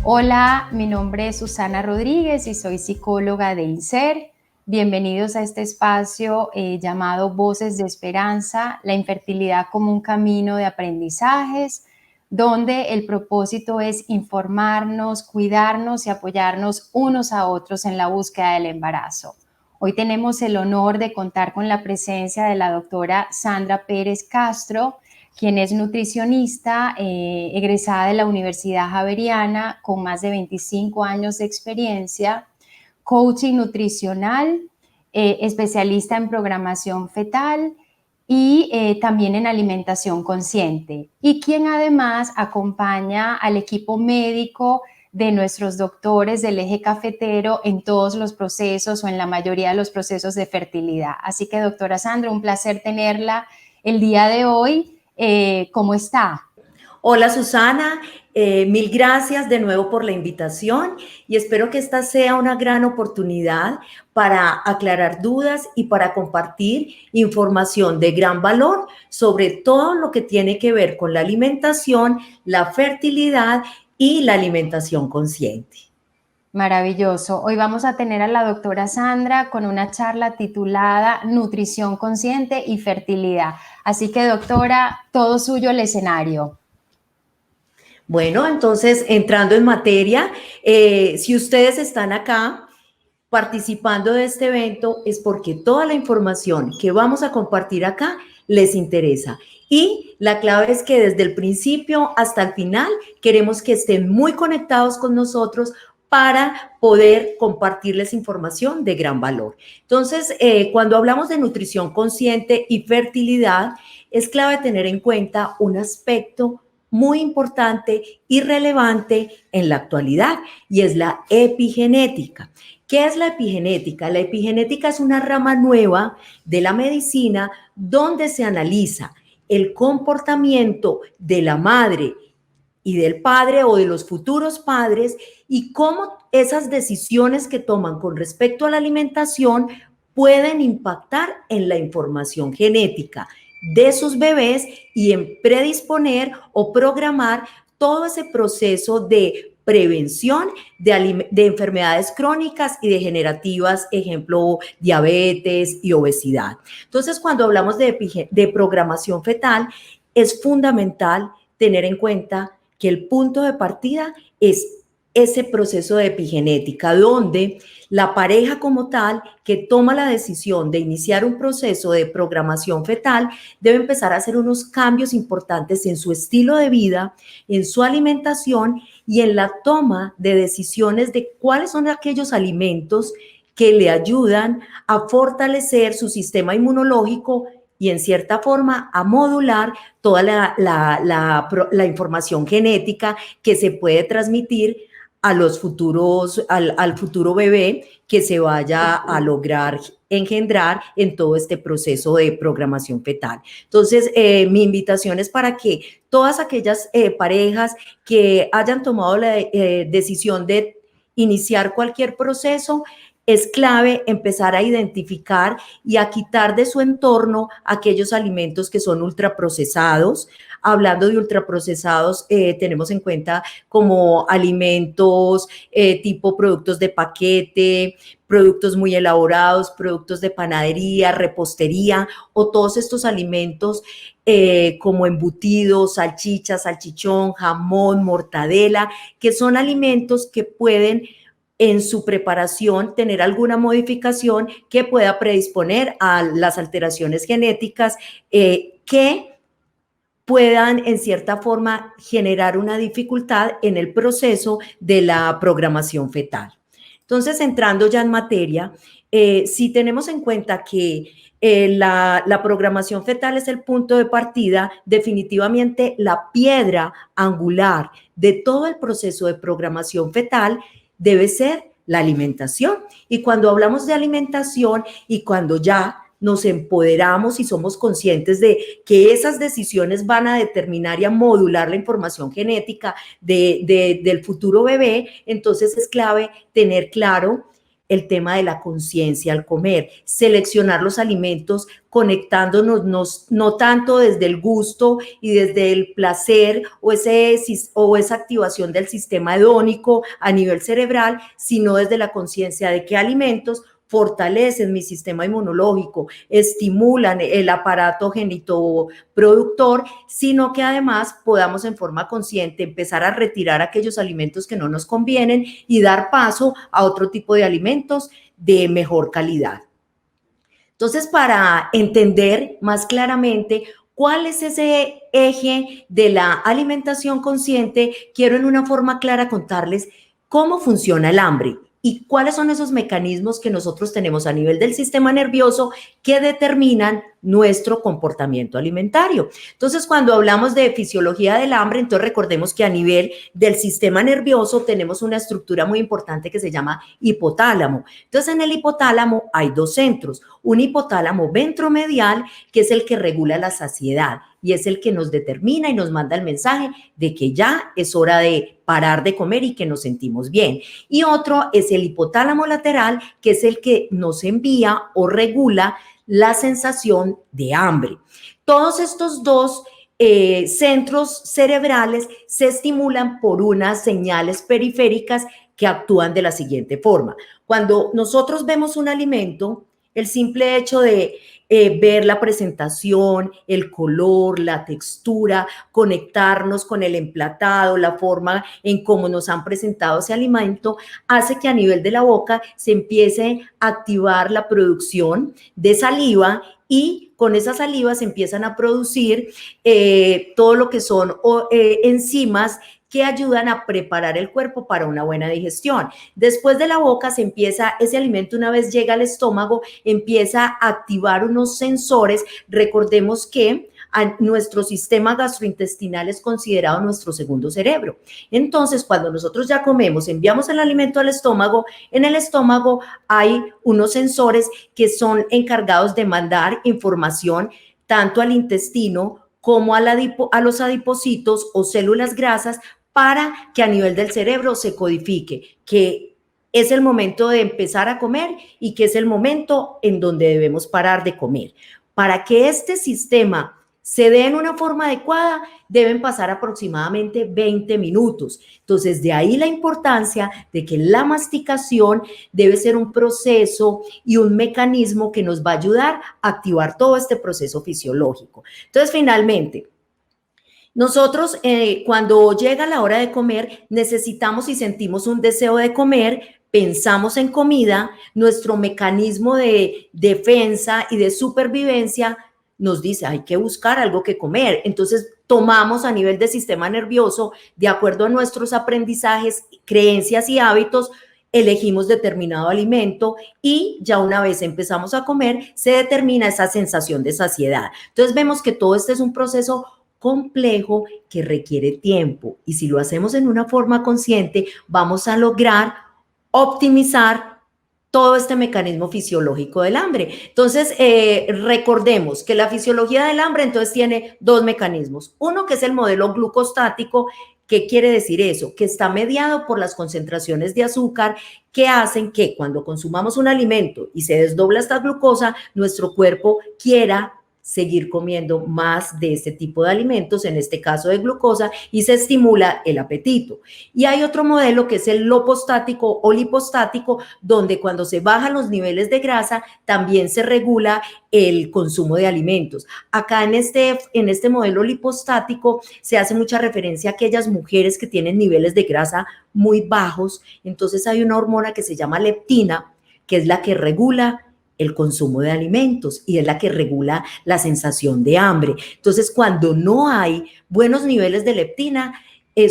Hola, mi nombre es Susana Rodríguez y soy psicóloga de INSER. Bienvenidos a este espacio llamado Voces de Esperanza, la infertilidad como un camino de aprendizajes, donde el propósito es informarnos, cuidarnos y apoyarnos unos a otros en la búsqueda del embarazo. Hoy tenemos el honor de contar con la presencia de la doctora Sandra Pérez Castro, quien es nutricionista, egresada de la Universidad Javeriana con más de 25 años de experiencia, coaching nutricional, especialista en programación fetal y también en alimentación consciente, y quien además acompaña al equipo médico de nuestros doctores del eje cafetero en todos los procesos o en la mayoría de los procesos de fertilidad. Así que, doctora Sandra, un placer tenerla el día de hoy. ¿Cómo está? Hola Susana, mil gracias de nuevo por la invitación y espero que esta sea una gran oportunidad para aclarar dudas y para compartir información de gran valor sobre todo lo que tiene que ver con la alimentación, la fertilidad y la alimentación consciente. Maravilloso. Hoy vamos a tener a la doctora Sandra con una charla titulada Nutrición Consciente y Fertilidad. Así que, doctora, todo suyo el escenario. Bueno, entonces, entrando en materia, si ustedes están acá participando de este evento es porque toda la información que vamos a compartir acá les interesa. Y la clave es que desde el principio hasta el final queremos que estén muy conectados con nosotros para poder compartirles información de gran valor. Entonces, cuando hablamos de nutrición consciente y fertilidad, es clave tener en cuenta un aspecto muy importante y relevante en la actualidad, y es la epigenética. ¿Qué es la epigenética? La epigenética es una rama nueva de la medicina donde se analiza el comportamiento de la madre y del padre o de los futuros padres y cómo esas decisiones que toman con respecto a la alimentación pueden impactar en la información genética de sus bebés y en predisponer o programar todo ese proceso de prevención de enfermedades crónicas y degenerativas, ejemplo, diabetes y obesidad. Entonces, cuando hablamos de programación fetal, es fundamental tener en cuenta que el punto de partida es ese proceso de epigenética, donde la pareja como tal que toma la decisión de iniciar un proceso de programación fetal debe empezar a hacer unos cambios importantes en su estilo de vida, en su alimentación y en la toma de decisiones de cuáles son aquellos alimentos que le ayudan a fortalecer su sistema inmunológico y en cierta forma a modular toda la información genética que se puede transmitir a los futuros, al futuro bebé que se vaya a lograr engendrar en todo este proceso de programación fetal. Entonces, mi invitación es para que todas aquellas parejas que hayan tomado la decisión de iniciar cualquier proceso, es clave empezar a identificar y a quitar de su entorno aquellos alimentos que son ultraprocesados. Hablando de ultraprocesados, tenemos en cuenta como alimentos tipo productos de paquete, productos muy elaborados, productos de panadería, repostería o todos estos alimentos como embutidos, salchicha, salchichón, jamón, mortadela, que son alimentos que pueden en su preparación tener alguna modificación que pueda predisponer a las alteraciones genéticas que puedan en cierta forma generar una dificultad en el proceso de la programación fetal. Entonces, entrando ya en materia, si tenemos en cuenta que la programación fetal es el punto de partida, definitivamente la piedra angular de todo el proceso de programación fetal debe ser la alimentación. Y cuando hablamos de alimentación y cuando ya nos empoderamos y somos conscientes de que esas decisiones van a determinar y a modular la información genética del futuro bebé, entonces es clave tener claro el tema de la conciencia al comer, seleccionar los alimentos conectándonos no tanto desde el gusto y desde el placer o esa activación del sistema hedónico a nivel cerebral, sino desde la conciencia de qué alimentos fortalecen mi sistema inmunológico, estimulan el aparato genitoproductor, sino que además podamos en forma consciente empezar a retirar aquellos alimentos que no nos convienen y dar paso a otro tipo de alimentos de mejor calidad. Entonces, para entender más claramente cuál es ese eje de la alimentación consciente, quiero en una forma clara contarles cómo funciona el hambre y cuáles son esos mecanismos que nosotros tenemos a nivel del sistema nervioso que determinan nuestro comportamiento alimentario. Entonces, cuando hablamos de fisiología del hambre, entonces recordemos que a nivel del sistema nervioso tenemos una estructura muy importante que se llama hipotálamo. Entonces, en el hipotálamo hay dos centros, un hipotálamo ventromedial, que es el que regula la saciedad y es el que nos determina y nos manda el mensaje de que ya es hora de parar de comer y que nos sentimos bien. Y otro es el hipotálamo lateral, que es el que nos envía o regula la sensación de hambre. Todos estos dos centros cerebrales se estimulan por unas señales periféricas que actúan de la siguiente forma. Cuando nosotros vemos un alimento, el simple hecho de ver la presentación, el color, la textura, conectarnos con el emplatado, la forma en cómo nos han presentado ese alimento, hace que a nivel de la boca se empiece a activar la producción de saliva y con esa saliva se empiezan a producir todo lo que son enzimas que ayudan a preparar el cuerpo para una buena digestión. Después de la boca se empieza, ese alimento una vez llega al estómago, empieza a activar unos sensores. Recordemos que nuestro sistema gastrointestinal es considerado nuestro segundo cerebro. Entonces, cuando nosotros ya comemos, enviamos el alimento al estómago, en el estómago hay unos sensores que son encargados de mandar información tanto al intestino como a los adipocitos o células grasas para que a nivel del cerebro se codifique que es el momento de empezar a comer y que es el momento en donde debemos parar de comer. Para que este sistema se dé en una forma adecuada, deben pasar aproximadamente 20 minutos. Entonces, de ahí la importancia de que la masticación debe ser un proceso y un mecanismo que nos va a ayudar a activar todo este proceso fisiológico. Entonces, finalmente, nosotros cuando llega la hora de comer, necesitamos y sentimos un deseo de comer, pensamos en comida, nuestro mecanismo de defensa y de supervivencia nos dice, hay que buscar algo que comer. Entonces, tomamos a nivel del sistema nervioso, de acuerdo a nuestros aprendizajes, creencias y hábitos, elegimos determinado alimento y ya una vez empezamos a comer, se determina esa sensación de saciedad. Entonces, vemos que todo este es un proceso complejo que requiere tiempo y si lo hacemos en una forma consciente, vamos a lograr optimizar todo este mecanismo fisiológico del hambre. Entonces, recordemos que la fisiología del hambre entonces tiene dos mecanismos. Uno que es el modelo glucostático. ¿Qué quiere decir eso? Que está mediado por las concentraciones de azúcar que hacen que cuando consumamos un alimento y se desdobla esta glucosa, nuestro cuerpo quiera seguir comiendo más de este tipo de alimentos, en este caso de glucosa, y se estimula el apetito. Y hay otro modelo que es el lopostático o lipostático, donde cuando se bajan los niveles de grasa, también se regula el consumo de alimentos. Acá en este modelo lipostático se hace mucha referencia a aquellas mujeres que tienen niveles de grasa muy bajos, entonces hay una hormona que se llama leptina, que es la que regula el consumo de alimentos y es la que regula la sensación de hambre. Entonces, cuando no hay buenos niveles de leptina,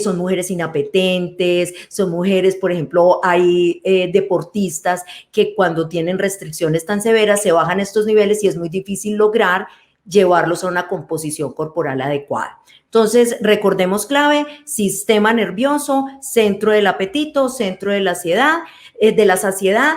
son mujeres inapetentes, son mujeres, por ejemplo, hay deportistas que cuando tienen restricciones tan severas se bajan estos niveles y es muy difícil lograr llevarlos a una composición corporal adecuada. Entonces, recordemos clave, sistema nervioso, centro del apetito, centro de la saciedad,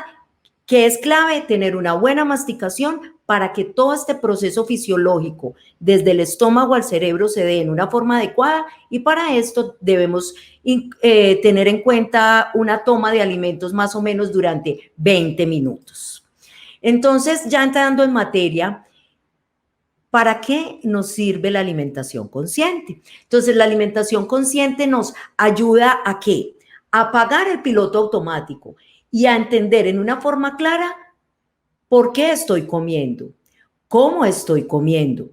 que es clave tener una buena masticación para que todo este proceso fisiológico desde el estómago al cerebro se dé en una forma adecuada, y para esto debemos tener en cuenta una toma de alimentos más o menos durante 20 minutos. Entonces, ya entrando en materia, ¿para qué nos sirve la alimentación consciente? Entonces, la alimentación consciente nos ayuda ¿a qué? A apagar el piloto automático y a entender en una forma clara por qué estoy comiendo, cómo estoy comiendo.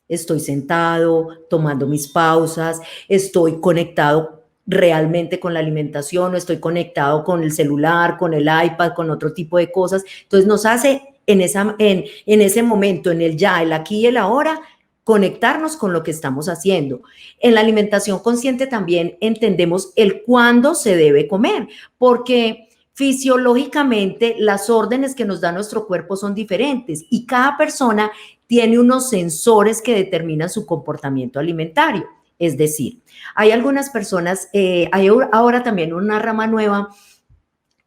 Estoy sentado, tomando mis pausas, estoy conectado realmente con la alimentación, o estoy conectado con el celular, con el iPad, con otro tipo de cosas. Entonces nos hace en ese momento, en el ya, el aquí y el ahora, conectarnos con lo que estamos haciendo. En la alimentación consciente también entendemos el cuándo se debe comer, porque fisiológicamente las órdenes que nos da nuestro cuerpo son diferentes y cada persona tiene unos sensores que determinan su comportamiento alimentario. Es decir, hay algunas personas, hay ahora también una rama nueva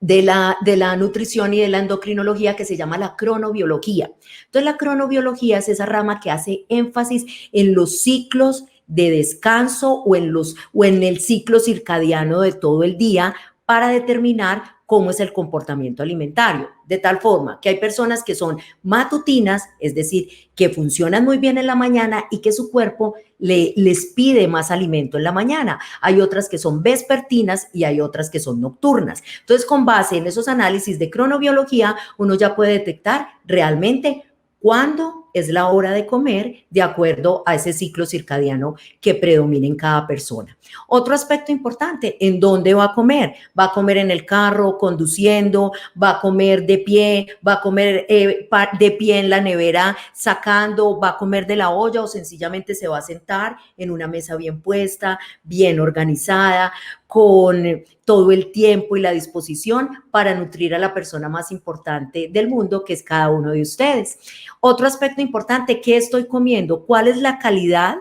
de la nutrición y de la endocrinología que se llama la cronobiología. Entonces, la cronobiología es esa rama que hace énfasis en los ciclos de descanso o en el ciclo circadiano de todo el día para determinar cómo es el comportamiento alimentario, de tal forma que hay personas que son matutinas, es decir, que funcionan muy bien en la mañana y que su cuerpo les pide más alimento en la mañana. Hay otras que son vespertinas y hay otras que son nocturnas. Entonces, con base en esos análisis de cronobiología, uno ya puede detectar realmente cuándo es la hora de comer de acuerdo a ese ciclo circadiano que predomina en cada persona. Otro aspecto importante, ¿en dónde va a comer? ¿Va a comer en el carro, conduciendo? ¿Va a comer de pie? ¿Va a comer de pie en la nevera sacando? ¿Va a comer de la olla o sencillamente se va a sentar en una mesa bien puesta, bien organizada, con todo el tiempo y la disposición para nutrir a la persona más importante del mundo, que es cada uno de ustedes? Otro aspecto importante, ¿qué estoy comiendo? ¿Cuál es la calidad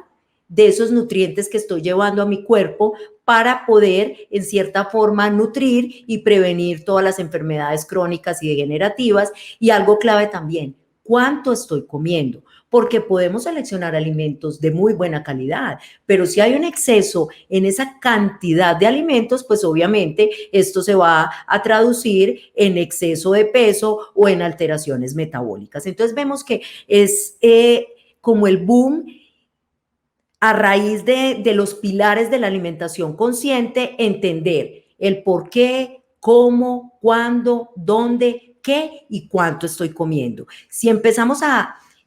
de esos nutrientes que estoy llevando a mi cuerpo para poder, en cierta forma, nutrir y prevenir todas las enfermedades crónicas y degenerativas? Y algo clave también, ¿cuánto estoy comiendo? Porque podemos seleccionar alimentos de muy buena calidad, pero si hay un exceso en esa cantidad de alimentos, pues obviamente esto se va a traducir en exceso de peso o en alteraciones metabólicas. Entonces vemos que es como el boom a raíz de los pilares de la alimentación consciente, entender el por qué, cómo, cuándo, dónde, qué y cuánto estoy comiendo. Si empezamos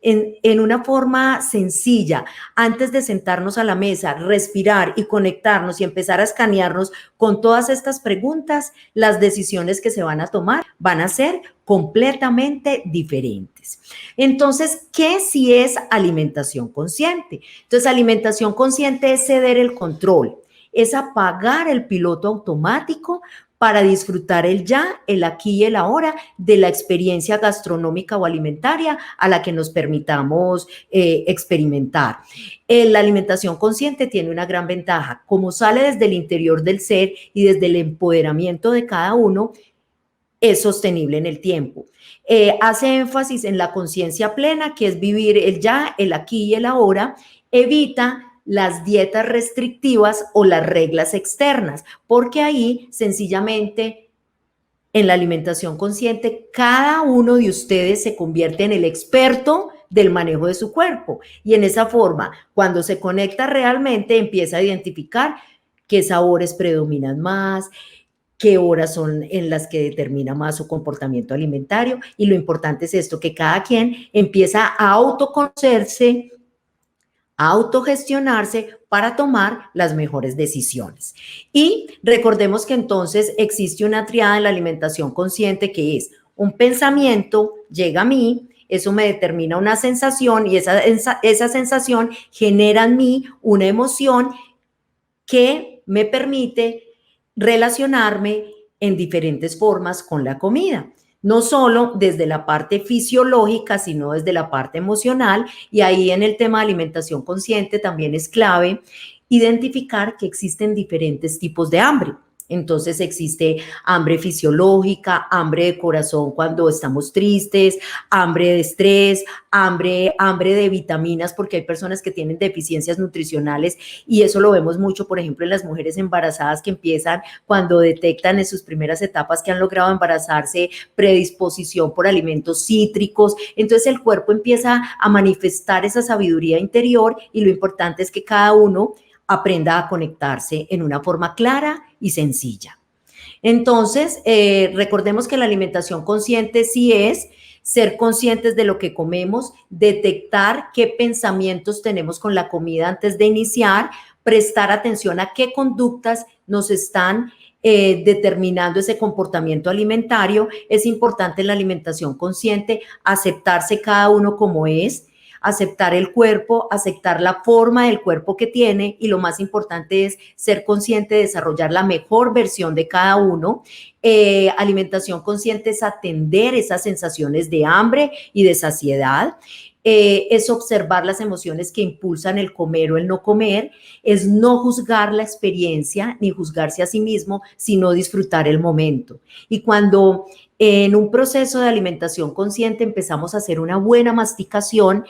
en una forma sencilla, antes de sentarnos a la mesa, respirar y conectarnos y empezar a escanearnos con todas estas preguntas, las decisiones que se van a tomar van a ser completamente diferentes. Entonces, ¿qué sí es alimentación consciente? Entonces, alimentación consciente es ceder el control, es apagar el piloto automático para disfrutar el ya, el aquí y el ahora de la experiencia gastronómica o alimentaria a la que nos permitamos experimentar. La alimentación consciente tiene una gran ventaja, como sale desde el interior del ser y desde el empoderamiento de cada uno, es sostenible en el tiempo. Hace énfasis en la conciencia plena, que es vivir el ya, el aquí y el ahora, evita las dietas restrictivas o las reglas externas, porque ahí sencillamente en la alimentación consciente cada uno de ustedes se convierte en el experto del manejo de su cuerpo y en esa forma, cuando se conecta realmente, empieza a identificar qué sabores predominan más, qué horas son en las que determina más su comportamiento alimentario, y lo importante es esto, que cada quien empieza a autoconocerse, a autogestionarse para tomar las mejores decisiones. Y recordemos que entonces existe una triada en la alimentación consciente que es un pensamiento, llega a mí, eso me determina una sensación y esa sensación genera en mí una emoción que me permite relacionarme en diferentes formas con la comida. No solo desde la parte fisiológica, sino desde la parte emocional. Y ahí en el tema de alimentación consciente también es clave identificar que existen diferentes tipos de hambre. Entonces existe hambre fisiológica, hambre de corazón cuando estamos tristes, hambre de estrés, hambre de vitaminas, porque hay personas que tienen deficiencias nutricionales y eso lo vemos mucho, por ejemplo, en las mujeres embarazadas que empiezan cuando detectan en sus primeras etapas que han logrado embarazarse predisposición por alimentos cítricos. Entonces el cuerpo empieza a manifestar esa sabiduría interior y lo importante es que cada uno aprenda a conectarse en una forma clara y sencilla. Entonces, recordemos que la alimentación consciente sí es ser conscientes de lo que comemos, detectar qué pensamientos tenemos con la comida antes de iniciar, prestar atención a qué conductas nos están determinando ese comportamiento alimentario. Es importante en la alimentación consciente aceptarse cada uno como es, aceptar el cuerpo, aceptar la forma del cuerpo que tiene y lo más importante es ser consciente de desarrollar la mejor versión de cada uno. Alimentación consciente es atender esas sensaciones de hambre y de saciedad. Es observar las emociones que impulsan el comer o el no comer, es no juzgar la experiencia ni juzgarse a sí mismo, sino disfrutar el momento. Y cuando en un proceso de alimentación consciente empezamos a hacer una buena masticación,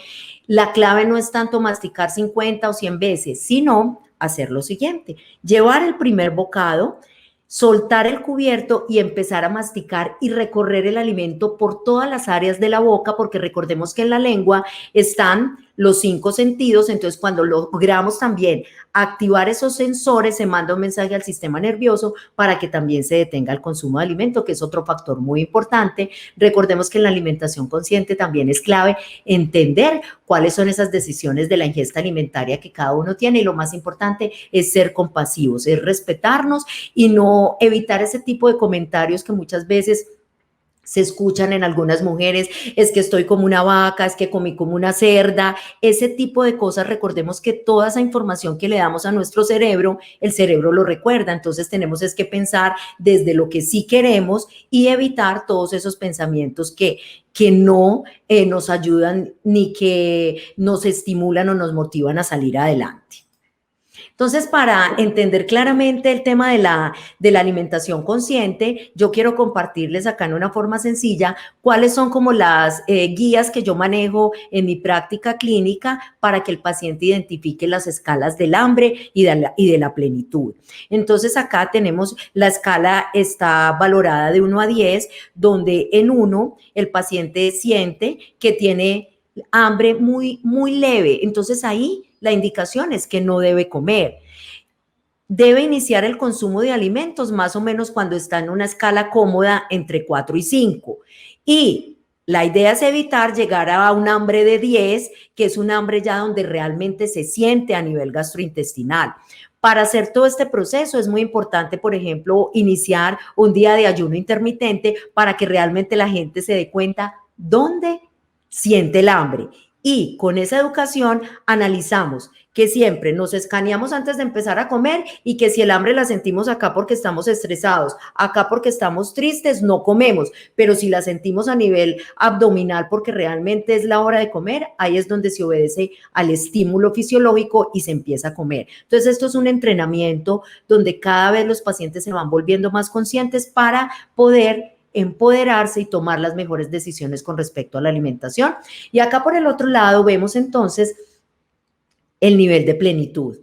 la clave no es tanto masticar 50 o 100 veces, sino hacer lo siguiente, llevar el primer bocado, soltar el cubierto y empezar a masticar y recorrer el alimento por todas las áreas de la boca, porque recordemos que en la lengua están los 5 sentidos, entonces cuando logramos también activar esos sensores, se manda un mensaje al sistema nervioso para que también se detenga el consumo de alimento, que es otro factor muy importante. Recordemos que en la alimentación consciente también es clave entender cuáles son esas decisiones de la ingesta alimentaria que cada uno tiene y lo más importante es ser compasivos, es respetarnos y no evitar ese tipo de comentarios que muchas veces se escuchan en algunas mujeres, es que estoy como una vaca, es que comí como una cerda, ese tipo de cosas. Recordemos que toda esa información que le damos a nuestro cerebro, el cerebro lo recuerda, entonces tenemos es que pensar desde lo que sí queremos y evitar todos esos pensamientos que no nos ayudan ni que nos estimulan o nos motivan a salir adelante. Entonces, para entender claramente el tema de la alimentación consciente, yo quiero compartirles acá en una forma sencilla cuáles son como las guías que yo manejo en mi práctica clínica para que el paciente identifique las escalas del hambre y de la plenitud. Entonces, acá tenemos la escala está valorada de 1 a 10, donde en 1 el paciente siente que tiene hambre muy, muy leve. Entonces, ahí la indicación es que no debe comer. Debe iniciar el consumo de alimentos más o menos cuando está en una escala cómoda entre 4 y 5. Y la idea es evitar llegar a un hambre de 10, que es un hambre ya donde realmente se siente a nivel gastrointestinal. Para hacer todo este proceso es muy importante, por ejemplo, iniciar un día de ayuno intermitente para que realmente la gente se dé cuenta dónde siente el hambre. Y con esa educación analizamos que siempre nos escaneamos antes de empezar a comer y que si el hambre la sentimos acá porque estamos estresados, acá porque estamos tristes, no comemos, pero si la sentimos a nivel abdominal porque realmente es la hora de comer, ahí es donde se obedece al estímulo fisiológico y se empieza a comer. Entonces esto es un entrenamiento donde cada vez los pacientes se van volviendo más conscientes para poder empoderarse y tomar las mejores decisiones con respecto a la alimentación. Y acá por el otro lado vemos entonces el nivel de plenitud,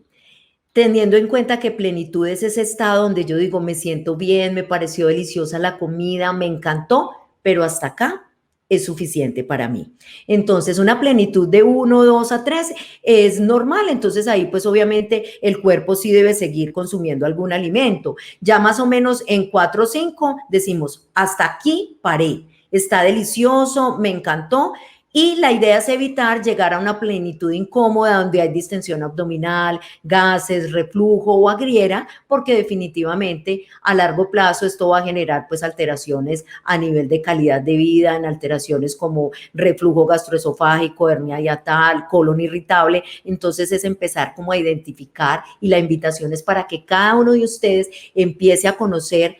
teniendo en cuenta que plenitud es ese estado donde yo digo, me siento bien, me pareció deliciosa la comida, me encantó, pero hasta acá es suficiente para mí. Entonces, una plenitud de 1, 2 a 3 es normal, entonces ahí pues obviamente el cuerpo sí debe seguir consumiendo algún alimento. Ya más o menos en 4 o 5 decimos, hasta aquí paré, está delicioso, me encantó. Y la idea es evitar llegar a una plenitud incómoda donde hay distensión abdominal, gases, reflujo o agriera, porque definitivamente a largo plazo esto va a generar pues alteraciones a nivel de calidad de vida, en alteraciones como reflujo gastroesofágico, hernia hiatal, colon irritable. Entonces es empezar como a identificar y la invitación es para que cada uno de ustedes empiece a conocer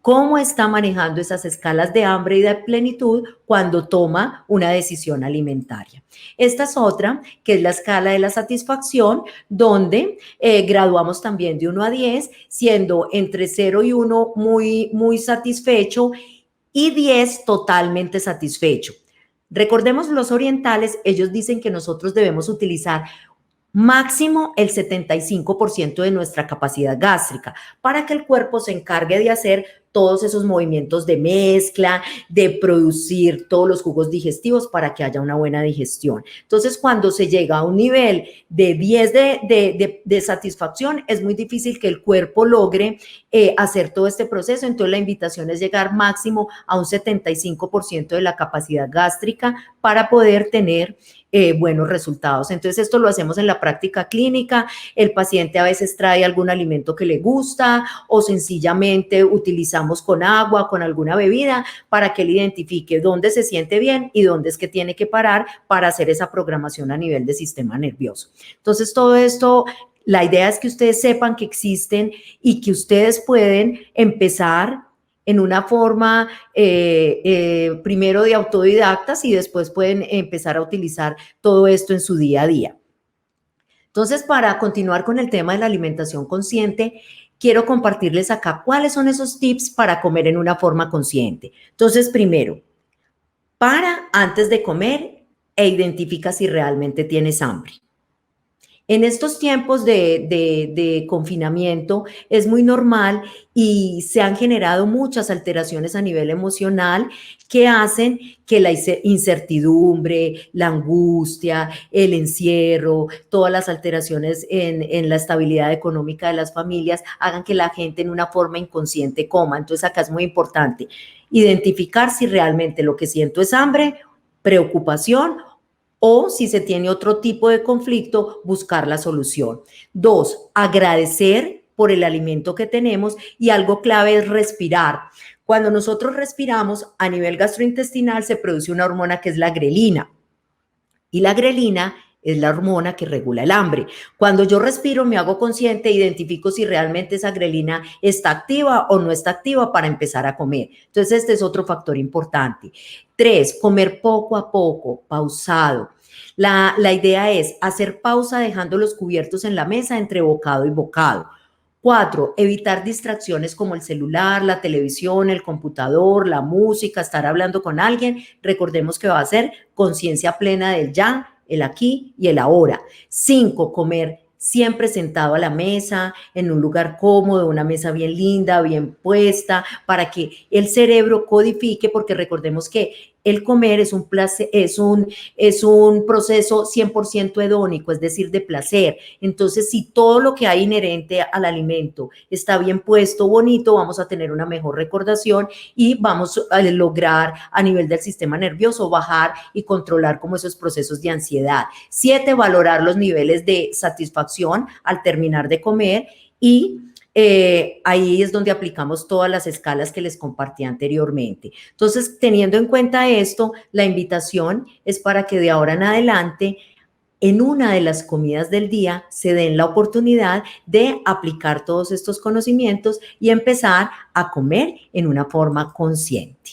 cómo está manejando esas escalas de hambre y de plenitud cuando toma una decisión alimentaria. Esta es otra, que es la escala de la satisfacción, donde graduamos también de 1 a 10, siendo entre 0 y 1 muy satisfecho y 10 totalmente satisfecho. Recordemos los orientales, ellos dicen que nosotros debemos utilizar máximo el 75% de nuestra capacidad gástrica para que el cuerpo se encargue de hacer todos esos movimientos de mezcla, de producir todos los jugos digestivos para que haya una buena digestión. Entonces, cuando se llega a un nivel de 10 de satisfacción, es muy difícil que el cuerpo logre hacer todo este proceso. Entonces, la invitación es llegar máximo a un 75% de la capacidad gástrica para poder tener buenos resultados. Entonces, esto lo hacemos en la práctica clínica. El paciente a veces trae algún alimento que le gusta o sencillamente utilizamos con agua, con alguna bebida para que él identifique dónde se siente bien y dónde es que tiene que parar para hacer esa programación a nivel de sistema nervioso. Entonces, todo esto, la idea es que ustedes sepan que existen y que ustedes pueden empezar en una forma primero de autodidactas y después pueden empezar a utilizar todo esto en su día a día. Entonces, para continuar con el tema de la alimentación consciente, quiero compartirles acá cuáles son esos tips para comer en una forma consciente. Entonces, primero, para antes de comer e identifica si realmente tienes hambre. En estos tiempos de confinamiento es muy normal y se han generado muchas alteraciones a nivel emocional que hacen que la incertidumbre, la angustia, el encierro, todas las alteraciones en la estabilidad económica de las familias hagan que la gente en una forma inconsciente coma. Entonces acá es muy importante identificar si realmente lo que siento es hambre, preocupación o si se tiene otro tipo de conflicto, buscar la solución. 2, agradecer por el alimento que tenemos y algo clave es respirar. Cuando nosotros respiramos a nivel gastrointestinal se produce una hormona que es la grelina y la grelina es la hormona que regula el hambre. Cuando yo respiro, me hago consciente, identifico si realmente esa grelina está activa o no está activa para empezar a comer. Entonces, este es otro factor importante. 3, comer poco a poco, pausado. La idea es hacer pausa dejando los cubiertos en la mesa entre bocado y bocado. 4, evitar distracciones como el celular, la televisión, el computador, la música, estar hablando con alguien. Recordemos que va a ser conciencia plena del ya, el aquí y el ahora. 5, comer siempre sentado a la mesa, en un lugar cómodo, una mesa bien linda, bien puesta, para que el cerebro codifique, porque recordemos que el comer es un proceso 100% hedónico, es decir, de placer. Entonces, si todo lo que hay inherente al alimento está bien puesto, bonito, vamos a tener una mejor recordación y vamos a lograr a nivel del sistema nervioso bajar y controlar como esos procesos de ansiedad. 7, valorar los niveles de satisfacción al terminar de comer y ahí es donde aplicamos todas las escalas que les compartí anteriormente. Entonces, teniendo en cuenta esto, la invitación es para que de ahora en adelante, en una de las comidas del día, se den la oportunidad de aplicar todos estos conocimientos y empezar a comer en una forma consciente.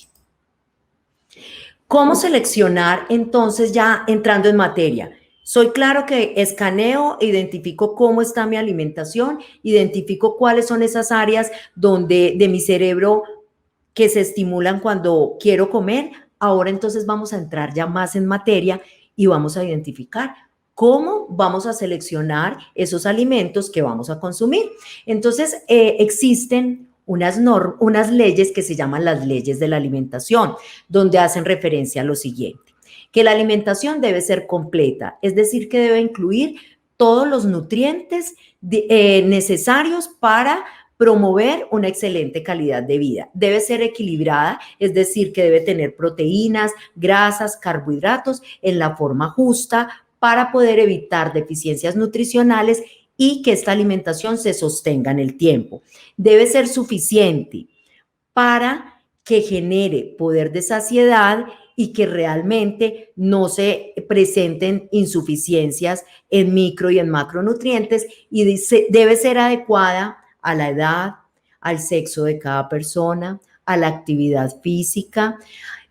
¿Cómo seleccionar entonces ya entrando en materia? Soy claro que escaneo, identifico cómo está mi alimentación, identifico cuáles son esas áreas de mi cerebro que se estimulan cuando quiero comer. Ahora entonces vamos a entrar ya más en materia y vamos a identificar cómo vamos a seleccionar esos alimentos que vamos a consumir. Entonces existen unas leyes que se llaman las leyes de la alimentación, donde hacen referencia a lo siguiente: que la alimentación debe ser completa, es decir, que debe incluir todos los nutrientes necesarios para promover una excelente calidad de vida. Debe ser equilibrada, es decir, que debe tener proteínas, grasas, carbohidratos en la forma justa para poder evitar deficiencias nutricionales y que esta alimentación se sostenga en el tiempo. Debe ser suficiente para que genere poder de saciedad y que realmente no se presenten insuficiencias en micro y en macronutrientes, y debe ser adecuada a la edad, al sexo de cada persona, a la actividad física.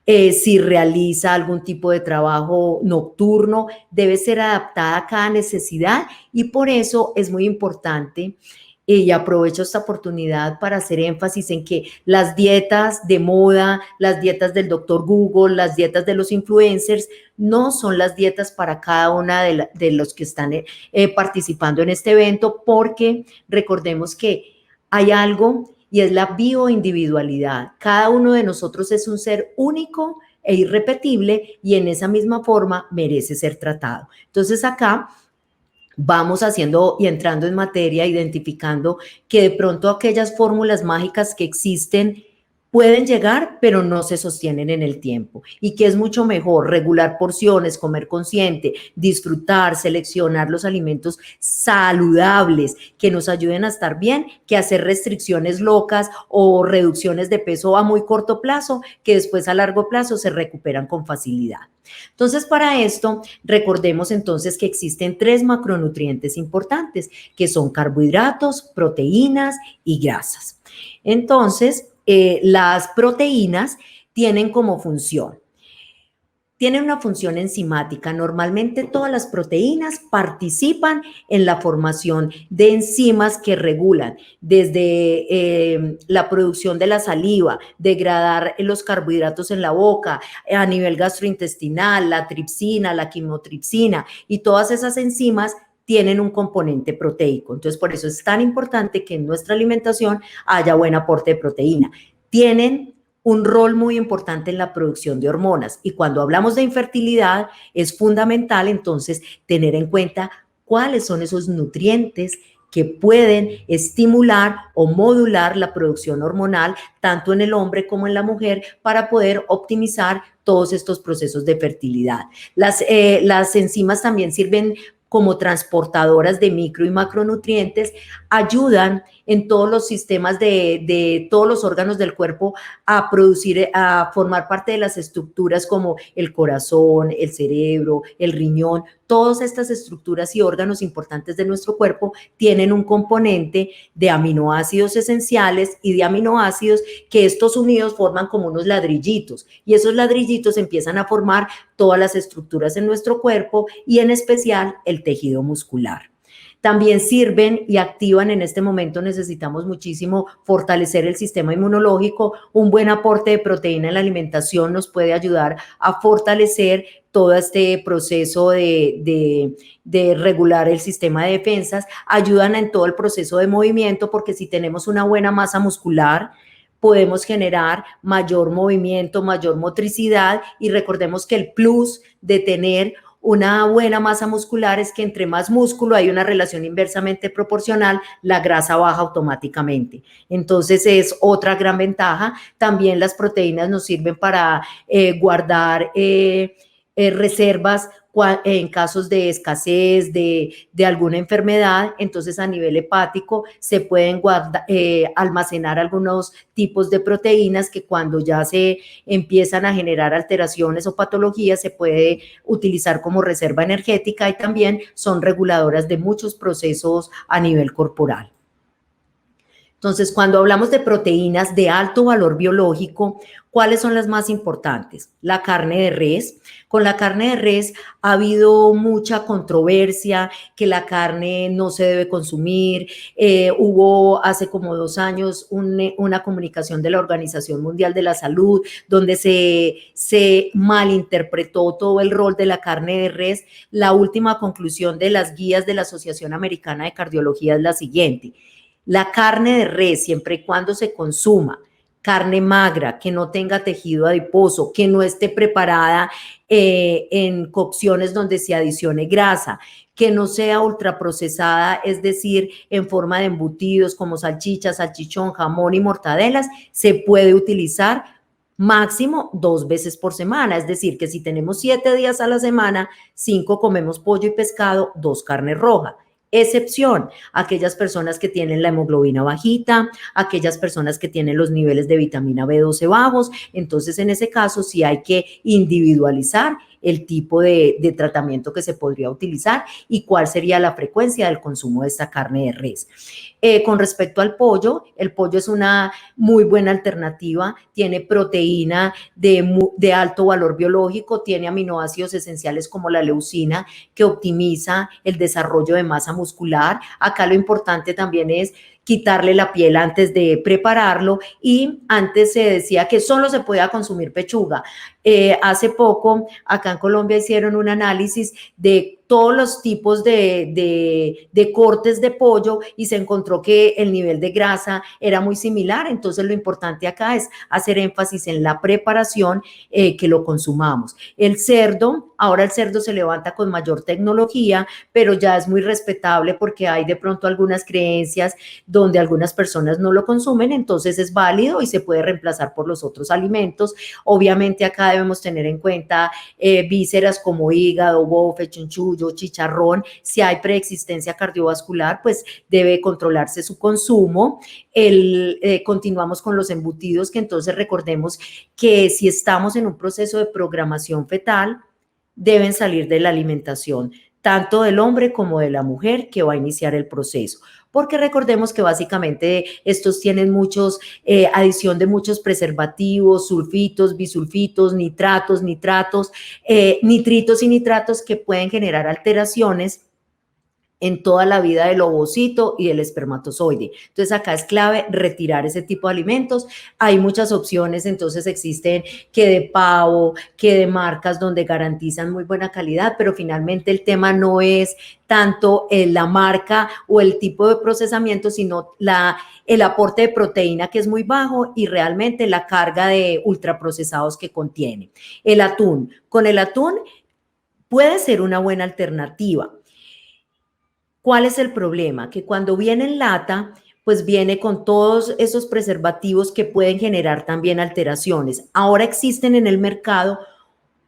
Si realiza algún tipo de trabajo nocturno, debe ser adaptada a cada necesidad y por eso es muy importante. Y aprovecho esta oportunidad para hacer énfasis en que las dietas de moda, las dietas del doctor Google, las dietas de los influencers, no son las dietas para cada una de los que están participando en este evento, porque recordemos que hay algo y es la bioindividualidad. Cada uno de nosotros es un ser único e irrepetible y en esa misma forma merece ser tratado. Entonces acá vamos haciendo y entrando en materia, identificando que de pronto aquellas fórmulas mágicas que existen pueden llegar, pero no se sostienen en el tiempo y que es mucho mejor regular porciones, comer consciente, disfrutar, seleccionar los alimentos saludables que nos ayuden a estar bien, que hacer restricciones locas o reducciones de peso a muy corto plazo que después a largo plazo se recuperan con facilidad. Entonces, para esto, recordemos entonces que existen 3 macronutrientes importantes, que son carbohidratos, proteínas y grasas. Entonces, las proteínas tienen como función, tienen una función enzimática. Normalmente todas las proteínas participan en la formación de enzimas que regulan desde la producción de la saliva, degradar los carbohidratos en la boca, a nivel gastrointestinal, la tripsina, la quimotripsina y todas esas enzimas tienen un componente proteico. Entonces, por eso es tan importante que en nuestra alimentación haya buen aporte de proteína. Tienen un rol muy importante en la producción de hormonas y cuando hablamos de infertilidad es fundamental entonces tener en cuenta cuáles son esos nutrientes que pueden estimular o modular la producción hormonal tanto en el hombre como en la mujer para poder optimizar todos estos procesos de fertilidad. Las enzimas también sirven como transportadoras de micro y macronutrientes, ayudan en todos los sistemas de todos los órganos del cuerpo a producir, a formar parte de las estructuras como el corazón, el cerebro, el riñón. Todas estas estructuras y órganos importantes de nuestro cuerpo tienen un componente de aminoácidos esenciales y de aminoácidos que estos unidos forman como unos ladrillitos y esos ladrillitos empiezan a formar todas las estructuras en nuestro cuerpo y en especial el tejido muscular. También sirven y activan, en este momento necesitamos muchísimo fortalecer el sistema inmunológico. Un buen aporte de proteína en la alimentación nos puede ayudar a fortalecer todo este proceso de regular el sistema de defensas. Ayudan en todo el proceso de movimiento porque si tenemos una buena masa muscular, podemos generar mayor movimiento, mayor motricidad y recordemos que el plus de tener una buena masa muscular es que entre más músculo hay una relación inversamente proporcional, la grasa baja automáticamente. Entonces es otra gran ventaja. También las proteínas nos sirven para guardar reservas en casos de escasez de alguna enfermedad. Entonces a nivel hepático se pueden almacenar algunos tipos de proteínas que cuando ya se empiezan a generar alteraciones o patologías se puede utilizar como reserva energética y también son reguladoras de muchos procesos a nivel corporal. Entonces, cuando hablamos de proteínas de alto valor biológico, ¿cuáles son las más importantes? La carne de res. Con la carne de res ha habido mucha controversia, que la carne no se debe consumir. Hubo hace como 2 años una comunicación de la Organización Mundial de la Salud donde se malinterpretó todo el rol de la carne de res. La última conclusión de las guías de la Asociación Americana de Cardiología es la siguiente: la carne de res, siempre y cuando se consuma, carne magra, que no tenga tejido adiposo, que no esté preparada en cocciones donde se adicione grasa, que no sea ultraprocesada, es decir, en forma de embutidos como salchichas, salchichón, jamón y mortadelas, se puede utilizar máximo 2 veces por semana. Es decir, que si tenemos 7 días a la semana, 5 comemos pollo y pescado, 2 carne roja. Excepción, aquellas personas que tienen la hemoglobina bajita, aquellas personas que tienen los niveles de vitamina B12 bajos, entonces en ese caso sí hay que individualizar el tipo de tratamiento que se podría utilizar y cuál sería la frecuencia del consumo de esta carne de res. Con respecto al pollo, el pollo es una muy buena alternativa, tiene proteína de alto valor biológico, tiene aminoácidos esenciales como la leucina, que optimiza el desarrollo de masa muscular. Acá lo importante también es quitarle la piel antes de prepararlo, y antes se decía que solo se podía consumir pechuga. Hace poco acá en Colombia hicieron un análisis de todos los tipos de cortes de pollo y se encontró que el nivel de grasa era muy similar. Entonces lo importante acá es hacer énfasis en la preparación, que lo consumamos. El cerdo, ahora el cerdo se levanta con mayor tecnología, pero ya es muy respetable porque hay de pronto algunas creencias donde algunas personas no lo consumen, entonces es válido y se puede reemplazar por los otros alimentos. Obviamente acá debemos tener en cuenta vísceras como hígado, bofe, chunchullo, chicharrón. Si hay preexistencia cardiovascular, pues debe controlarse su consumo. Continuamos con los embutidos, que entonces recordemos que si estamos en un proceso de programación fetal, deben salir de la alimentación, tanto del hombre como de la mujer que va a iniciar el proceso, porque recordemos que básicamente estos tienen adición de muchos preservativos, sulfitos, bisulfitos, nitratos, nitritos y nitratos que pueden generar alteraciones en toda la vida del ovocito y del espermatozoide. Entonces acá es clave retirar ese tipo de alimentos. Hay muchas opciones, entonces existen que de pavo, que de marcas donde garantizan muy buena calidad, pero finalmente el tema no es tanto la marca o el tipo de procesamiento, sino el aporte de proteína, que es muy bajo, y realmente la carga de ultraprocesados que contiene. El atún. Con el atún puede ser una buena alternativa. ¿Cuál es el problema? Que cuando viene en lata, pues viene con todos esos preservativos que pueden generar también alteraciones. Ahora existen en el mercado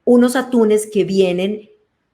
unos atunes que vienen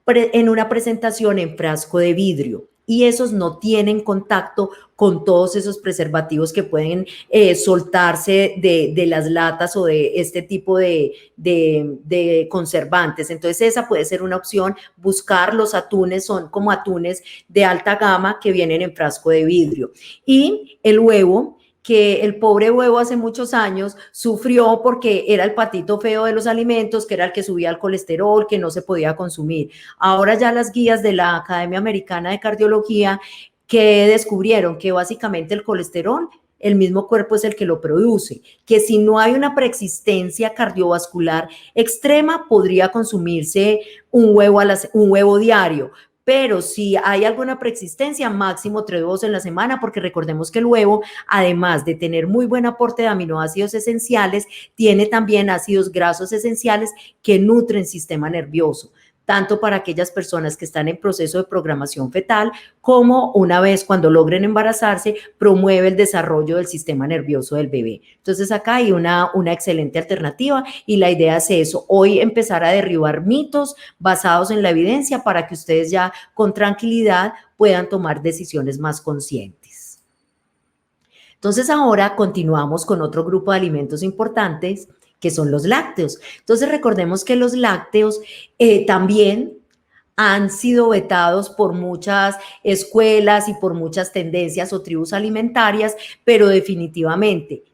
en una presentación en frasco de vidrio, y esos no tienen contacto con todos esos preservativos que pueden soltarse de las latas o de este tipo de conservantes. Entonces esa puede ser una opción. Buscar los atunes, son como atunes de alta gama que vienen en frasco de vidrio. Y el huevo, que el pobre huevo hace muchos años sufrió porque era el patito feo de los alimentos, que era el que subía el colesterol, que no se podía consumir. Ahora ya las guías de la Academia Americana de Cardiología, que descubrieron que básicamente el colesterol, el mismo cuerpo es el que lo produce, que si no hay una preexistencia cardiovascular extrema, podría consumirse un huevo diario. Pero si hay alguna preexistencia, máximo 3 huevos en la semana, porque recordemos que el huevo, además de tener muy buen aporte de aminoácidos esenciales, tiene también ácidos grasos esenciales que nutren el sistema nervioso, tanto para aquellas personas que están en proceso de programación fetal, como una vez cuando logren embarazarse, promueve el desarrollo del sistema nervioso del bebé. Entonces acá hay una excelente alternativa, y la idea es eso, hoy empezar a derribar mitos basados en la evidencia para que ustedes ya con tranquilidad puedan tomar decisiones más conscientes. Entonces ahora continuamos con otro grupo de alimentos importantes, que son los lácteos. Entonces recordemos que los lácteos también han sido vetados por muchas escuelas y por muchas tendencias o tribus alimentarias, pero definitivamente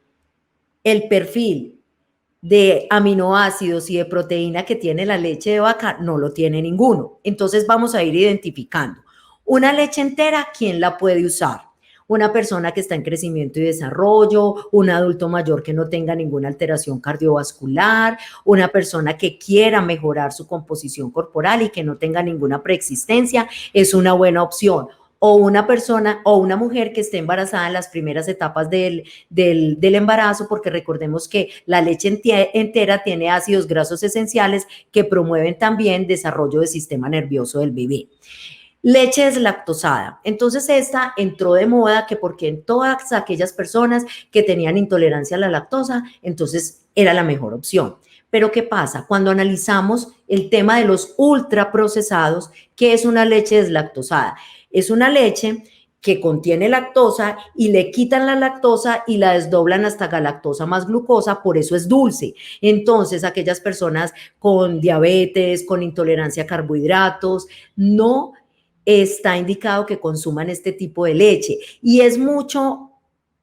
el perfil de aminoácidos y de proteína que tiene la leche de vaca no lo tiene ninguno. Entonces vamos a ir identificando. Una leche entera, ¿quién la puede usar? Una persona que está en crecimiento y desarrollo, un adulto mayor que no tenga ninguna alteración cardiovascular, una persona que quiera mejorar su composición corporal y que no tenga ninguna preexistencia, es una buena opción. O una persona o una mujer que esté embarazada en las primeras etapas del embarazo, porque recordemos que la leche entera tiene ácidos grasos esenciales que promueven también desarrollo del sistema nervioso del bebé. Leche deslactosada. Entonces esta entró de moda, que porque en todas aquellas personas que tenían intolerancia a la lactosa, entonces era la mejor opción. Pero ¿qué pasa? Cuando analizamos el tema de los ultraprocesados, ¿qué es una leche deslactosada? Es una leche que contiene lactosa y le quitan la lactosa y la desdoblan hasta galactosa más glucosa, por eso es dulce. Entonces, aquellas personas con diabetes, con intolerancia a carbohidratos, no está indicado que consuman este tipo de leche. Y es mucho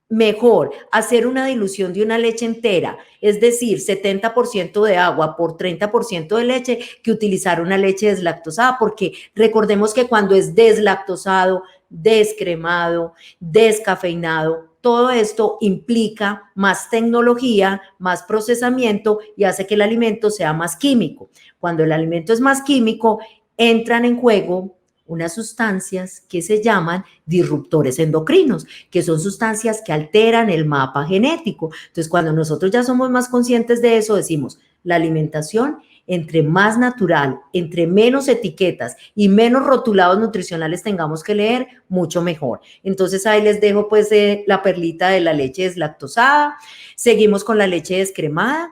mejor hacer una dilución de una leche entera, es decir, 70% de agua por 30% de leche, que utilizar una leche deslactosada, porque recordemos que cuando es deslactosado, descremado, descafeinado, todo esto implica más tecnología, más procesamiento y hace que el alimento sea más químico. Cuando el alimento es más químico, entran en juego unas sustancias que se llaman disruptores endocrinos, que son sustancias que alteran el mapa genético. Entonces, cuando nosotros ya somos más conscientes de eso, decimos, la alimentación, entre más natural, entre menos etiquetas y menos rotulados nutricionales tengamos que leer, mucho mejor. Entonces, ahí les dejo pues la perlita de la leche deslactosada. Seguimos con la leche descremada.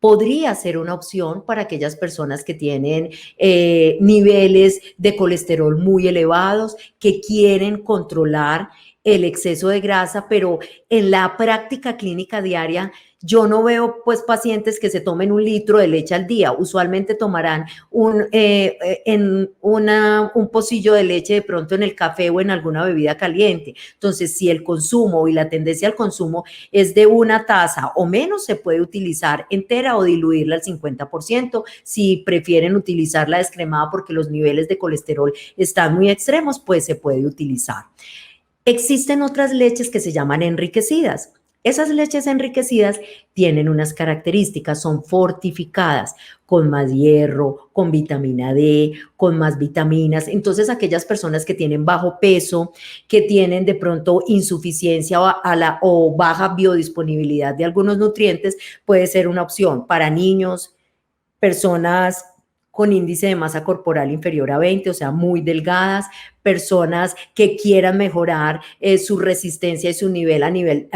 Podría ser una opción para aquellas personas que tienen niveles de colesterol muy elevados, que quieren controlar el exceso de grasa, pero en la práctica clínica diaria yo no veo pues pacientes que se tomen 1 litro de leche al día. Usualmente tomarán un pocillo de leche de pronto en el café o en alguna bebida caliente. Entonces, si el consumo y la tendencia al consumo es de 1 taza o menos, se puede utilizar entera o diluirla al 50%. Si prefieren utilizarla descremada porque los niveles de colesterol están muy extremos, pues se puede utilizar. Existen otras leches que se llaman enriquecidas. Esas leches enriquecidas tienen unas características, son fortificadas con más hierro, con vitamina D, con más vitaminas. Entonces, aquellas personas que tienen bajo peso, que tienen de pronto insuficiencia o baja biodisponibilidad de algunos nutrientes, puede ser una opción para niños, personas con índice de masa corporal inferior a 20, o sea, muy delgadas, personas que quieran mejorar su resistencia y su nivel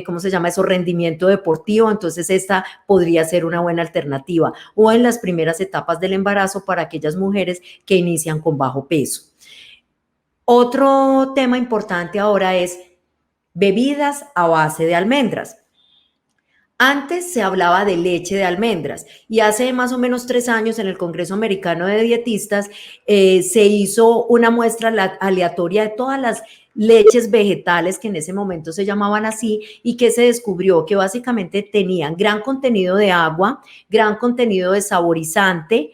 ¿cómo se llama eso? Rendimiento deportivo. Entonces, esta podría ser una buena alternativa. O en las primeras etapas del embarazo para aquellas mujeres que inician con bajo peso. Otro tema importante ahora es bebidas a base de almendras. Antes se hablaba de leche de almendras y hace más o menos 3 años en el Congreso Americano de Dietistas se hizo una muestra aleatoria de todas las leches vegetales que en ese momento se llamaban así y que se descubrió que básicamente tenían gran contenido de agua, gran contenido de saborizante,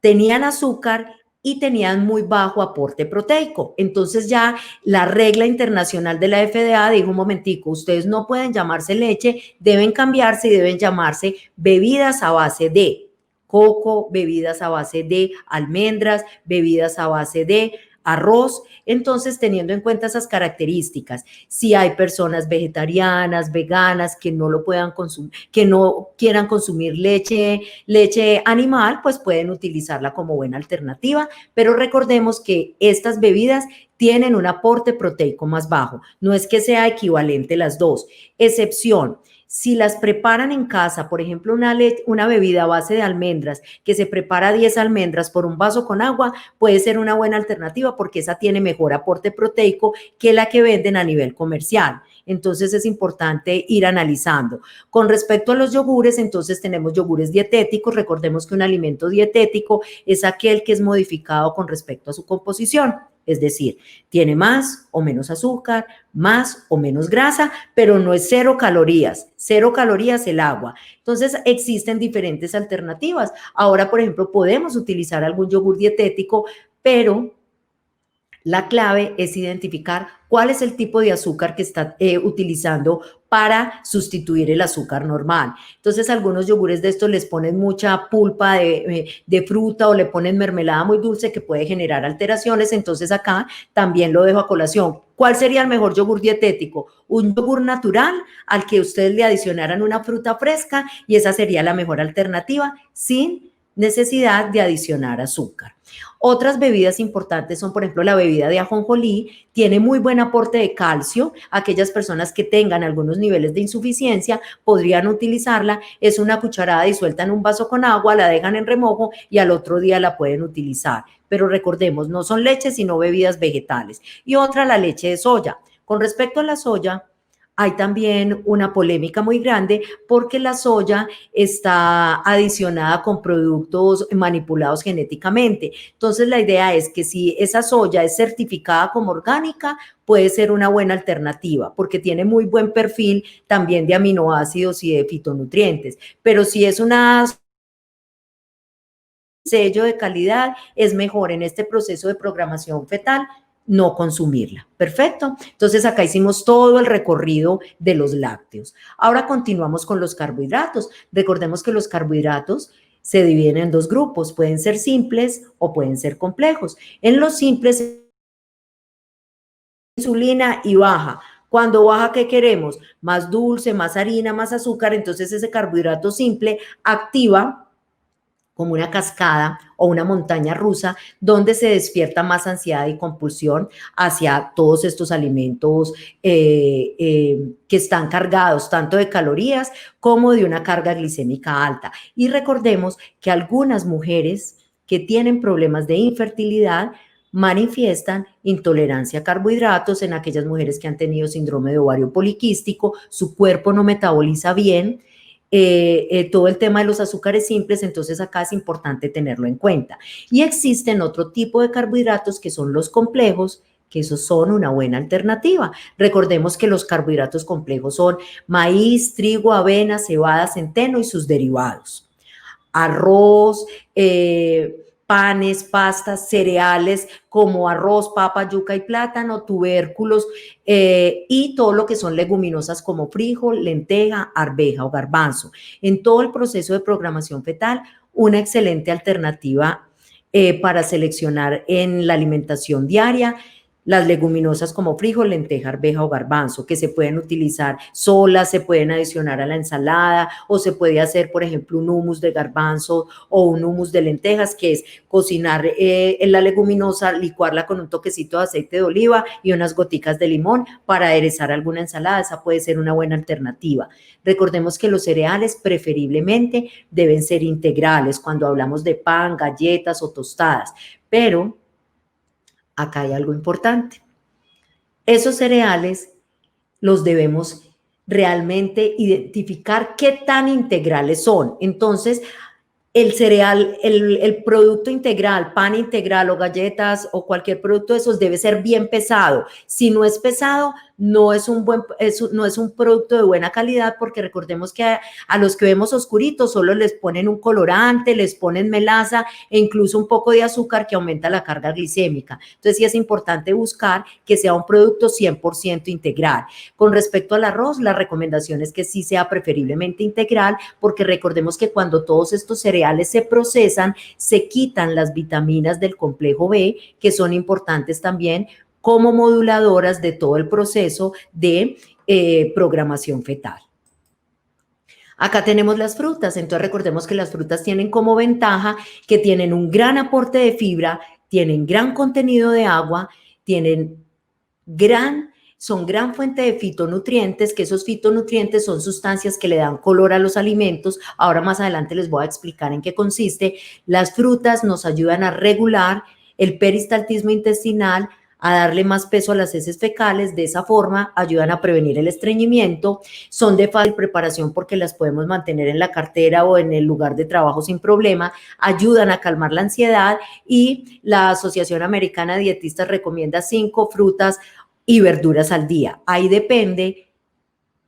tenían azúcar y tenían muy bajo aporte proteico. Entonces ya la regla internacional de la FDA dijo, un momentico, ustedes no pueden llamarse leche, deben cambiarse y deben llamarse bebidas a base de coco, bebidas a base de almendras, bebidas a base de arroz. Entonces, teniendo en cuenta esas características, si hay personas vegetarianas, veganas, que no lo puedan consumir, que no quieran consumir leche animal, pues pueden utilizarla como buena alternativa, pero recordemos que estas bebidas tienen un aporte proteico más bajo, no es que sea equivalente las dos, excepción. Si las preparan en casa, por ejemplo, una bebida a base de almendras, que se prepara 10 almendras por un vaso con agua, puede ser una buena alternativa porque esa tiene mejor aporte proteico que la que venden a nivel comercial. Entonces es importante ir analizando. Con respecto a los yogures, entonces tenemos yogures dietéticos. Recordemos que un alimento dietético es aquel que es modificado con respecto a su composición. Es decir, tiene más o menos azúcar, más o menos grasa, pero no es 0 calorías. 0 calorías el agua. Entonces, existen diferentes alternativas. Ahora, por ejemplo, podemos utilizar algún yogur dietético, pero la clave es identificar cuál es el tipo de azúcar que está utilizando para sustituir el azúcar normal. Entonces, algunos yogures de estos les ponen mucha pulpa de fruta o le ponen mermelada muy dulce que puede generar alteraciones. Entonces, acá también lo dejo a colación. ¿Cuál sería el mejor yogur dietético? Un yogur natural al que ustedes le adicionaran una fruta fresca y esa sería la mejor alternativa sin necesidad de adicionar azúcar. Otras bebidas importantes son, por ejemplo, la bebida de ajonjolí, tiene muy buen aporte de calcio. Aquellas personas que tengan algunos niveles de insuficiencia podrían utilizarla. Es una cucharada disuelta en un vaso con agua, la dejan en remojo y al otro día la pueden utilizar. Pero recordemos, no son leches, sino bebidas vegetales. Y otra, la leche de soya. Con respecto a la soya, hay también una polémica muy grande porque la soya está adicionada con productos manipulados genéticamente. Entonces, la idea es que si esa soya es certificada como orgánica, puede ser una buena alternativa porque tiene muy buen perfil también de aminoácidos y de fitonutrientes. Pero si es una sello de calidad, es mejor en este proceso de programación fetal no consumirla. Perfecto. Entonces acá hicimos todo el recorrido de los lácteos. Ahora continuamos con los carbohidratos. Recordemos que los carbohidratos se dividen en dos grupos, pueden ser simples o pueden ser complejos. En los simples, insulina y baja. Cuando baja, ¿qué queremos? Más dulce, más harina, más azúcar. Entonces ese carbohidrato simple activa como una cascada o una montaña rusa, donde se despierta más ansiedad y compulsión hacia todos estos alimentos que están cargados tanto de calorías como de una carga glicémica alta. Y recordemos que algunas mujeres que tienen problemas de infertilidad manifiestan intolerancia a carbohidratos. En aquellas mujeres que han tenido síndrome de ovario poliquístico, su cuerpo no metaboliza bien todo el tema de los azúcares simples, entonces acá es importante tenerlo en cuenta. Y existen otro tipo de carbohidratos que son los complejos, que esos son una buena alternativa. Recordemos que los carbohidratos complejos son maíz, trigo, avena, cebada, centeno y sus derivados. Arroz, panes, pastas, cereales como arroz, papa, yuca y plátano, tubérculos y todo lo que son leguminosas como frijol, lenteja, arveja o garbanzo. En todo el proceso de programación fetal, una excelente alternativa para seleccionar en la alimentación diaria. Las leguminosas como frijol, lenteja, arveja o garbanzo, que se pueden utilizar solas, se pueden adicionar a la ensalada o se puede hacer, por ejemplo, un hummus de garbanzo o un hummus de lentejas, que es cocinar la leguminosa, licuarla con un toquecito de aceite de oliva y unas goticas de limón para aderezar alguna ensalada. Esa puede ser una buena alternativa. Recordemos que los cereales preferiblemente deben ser integrales cuando hablamos de pan, galletas o tostadas, pero acá hay algo importante. Esos cereales los debemos realmente identificar qué tan integrales son. Entonces, el cereal, el producto integral, pan integral o galletas o cualquier producto de esos debe ser bien pesado. Si no es pesado, no es un producto de buena calidad, porque recordemos que a los que vemos oscuritos solo les ponen un colorante, les ponen melaza e incluso un poco de azúcar que aumenta la carga glicémica. Entonces sí es importante buscar que sea un producto 100% integral. Con respecto al arroz, la recomendación es que sí sea preferiblemente integral, porque recordemos que cuando todos estos cereales se procesan, se quitan las vitaminas del complejo B, que son importantes también como moduladoras de todo el proceso de programación fetal. Acá tenemos las frutas, entonces recordemos que las frutas tienen como ventaja que tienen un gran aporte de fibra, tienen gran contenido de agua, son gran fuente de fitonutrientes, que esos fitonutrientes son sustancias que le dan color a los alimentos. Ahora más adelante les voy a explicar en qué consiste. Las frutas nos ayudan a regular el peristaltismo intestinal, a darle más peso a las heces fecales. De esa forma ayudan a prevenir el estreñimiento, son de fácil preparación porque las podemos mantener en la cartera o en el lugar de trabajo sin problema, ayudan a calmar la ansiedad y la Asociación Americana de Dietistas recomienda 5 frutas y verduras al día. Ahí depende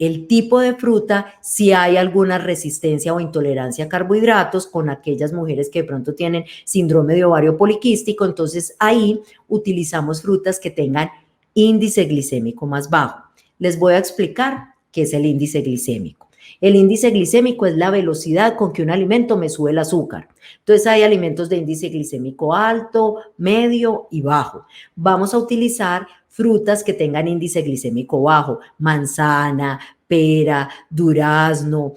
el tipo de fruta, si hay alguna resistencia o intolerancia a carbohidratos con aquellas mujeres que de pronto tienen síndrome de ovario poliquístico, entonces ahí utilizamos frutas que tengan índice glicémico más bajo. Les voy a explicar qué es el índice glicémico. El índice glicémico es la velocidad con que un alimento me sube el azúcar. Entonces hay alimentos de índice glicémico alto, medio y bajo. Vamos a utilizar frutas que tengan índice glicémico bajo, manzana, pera, durazno,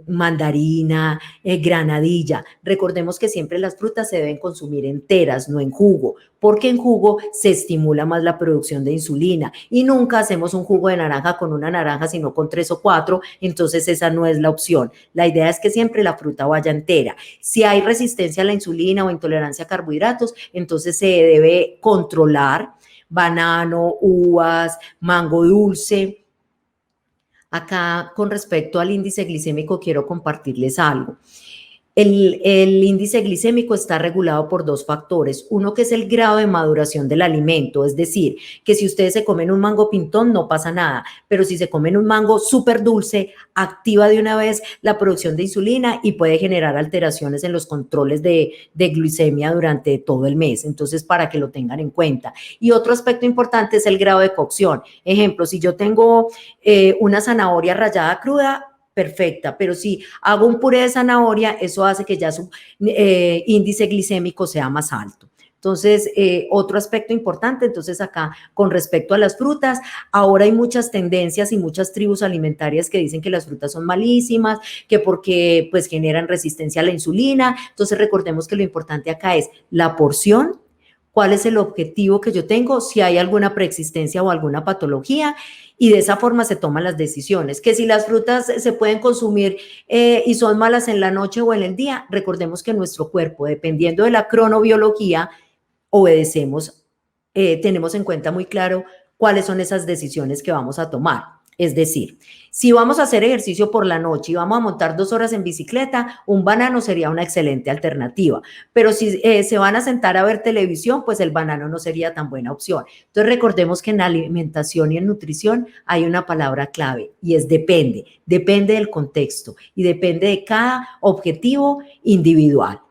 mandarina, granadilla. Recordemos que siempre las frutas se deben consumir enteras, no en jugo, porque en jugo se estimula más la producción de insulina y nunca hacemos un jugo de naranja con una naranja, sino con 3 o 4, entonces esa no es la opción. La idea es que siempre la fruta vaya entera. Si hay resistencia a la insulina o intolerancia a carbohidratos, entonces se debe controlar banano, uvas, mango dulce. Acá, con respecto al índice glicémico, quiero compartirles algo. El índice glicémico está regulado por dos factores. Uno que es el grado de maduración del alimento, es decir, que si ustedes se comen un mango pintón no pasa nada, pero si se comen un mango súper dulce, activa de una vez la producción de insulina y puede generar alteraciones en los controles de glicemia durante todo el mes. Entonces, para que lo tengan en cuenta. Y otro aspecto importante es el grado de cocción. Ejemplo, si yo tengo una zanahoria rallada cruda, perfecta, pero si hago un puré de zanahoria, eso hace que ya su índice glicémico sea más alto. Entonces, otro aspecto importante, entonces acá con respecto a las frutas, ahora hay muchas tendencias y muchas tribus alimentarias que dicen que las frutas son malísimas, que porque pues generan resistencia a la insulina. Entonces recordemos que lo importante acá es la porción, cuál es el objetivo que yo tengo, si hay alguna preexistencia o alguna patología, y de esa forma se toman las decisiones. Que si las frutas se pueden consumir y son malas en la noche o en el día, recordemos que nuestro cuerpo, dependiendo de la cronobiología, obedecemos, tenemos en cuenta muy claro cuáles son esas decisiones que vamos a tomar. Es decir, si vamos a hacer ejercicio por la noche y vamos a montar 2 horas en bicicleta, un banano sería una excelente alternativa. Pero si se van a sentar a ver televisión, pues el banano no sería tan buena opción. Entonces recordemos que en alimentación y en nutrición hay una palabra clave y es depende. Depende del contexto y depende de cada objetivo individual.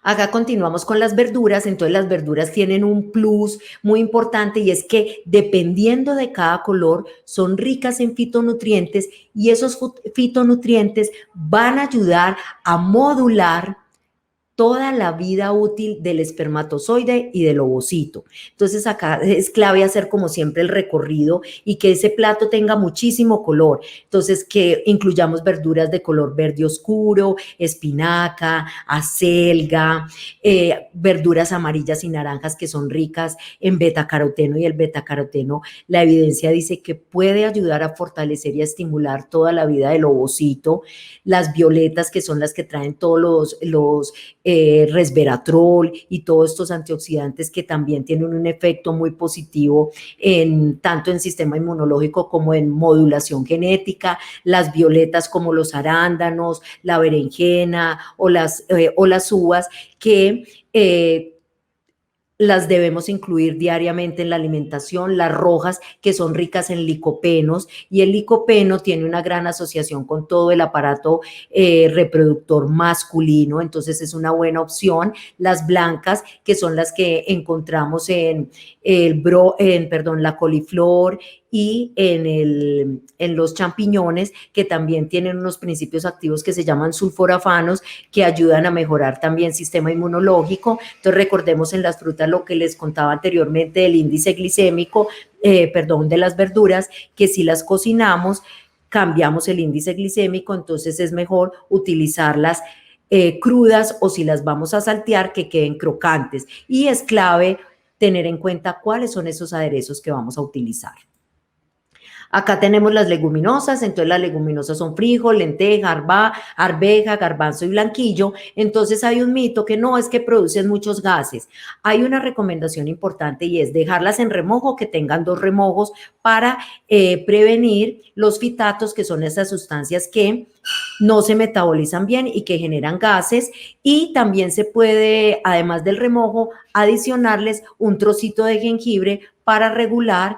Acá continuamos con las verduras, entonces las verduras tienen un plus muy importante y es que dependiendo de cada color son ricas en fitonutrientes y esos fitonutrientes van a ayudar a modular toda la vida útil del espermatozoide y del ovocito. Entonces acá es clave hacer como siempre el recorrido y que ese plato tenga muchísimo color. Entonces que incluyamos verduras de color verde oscuro, espinaca, acelga, verduras amarillas y naranjas que son ricas en betacaroteno y el betacaroteno, la evidencia dice que puede ayudar a fortalecer y a estimular toda la vida del ovocito. Las violetas que son las que traen todos los resveratrol y todos estos antioxidantes que también tienen un efecto muy positivo tanto en sistema inmunológico como en modulación genética, las violetas como los arándanos, la berenjena o las uvas que las debemos incluir diariamente en la alimentación, las rojas que son ricas en licopenos y el licopeno tiene una gran asociación con todo el aparato reproductor masculino, entonces es una buena opción. Las blancas que son las que encontramos en la coliflor y en los champiñones que también tienen unos principios activos que se llaman sulforafanos que ayudan a mejorar también el sistema inmunológico. Entonces recordemos en las frutas lo que les contaba anteriormente del índice glicémico, de las verduras, que si las cocinamos cambiamos el índice glicémico, entonces es mejor utilizarlas crudas o si las vamos a saltear que queden crocantes. Y es clave tener en cuenta cuáles son esos aderezos que vamos a utilizar. Acá tenemos las leguminosas, entonces las leguminosas son frijol, lenteja, arveja, garbanzo y blanquillo. Entonces hay un mito que no es que producen muchos gases. Hay una recomendación importante y es dejarlas en remojo, que tengan 2 remojos para prevenir los fitatos, que son esas sustancias que no se metabolizan bien y que generan gases. Y también se puede, además del remojo, adicionarles un trocito de jengibre para regular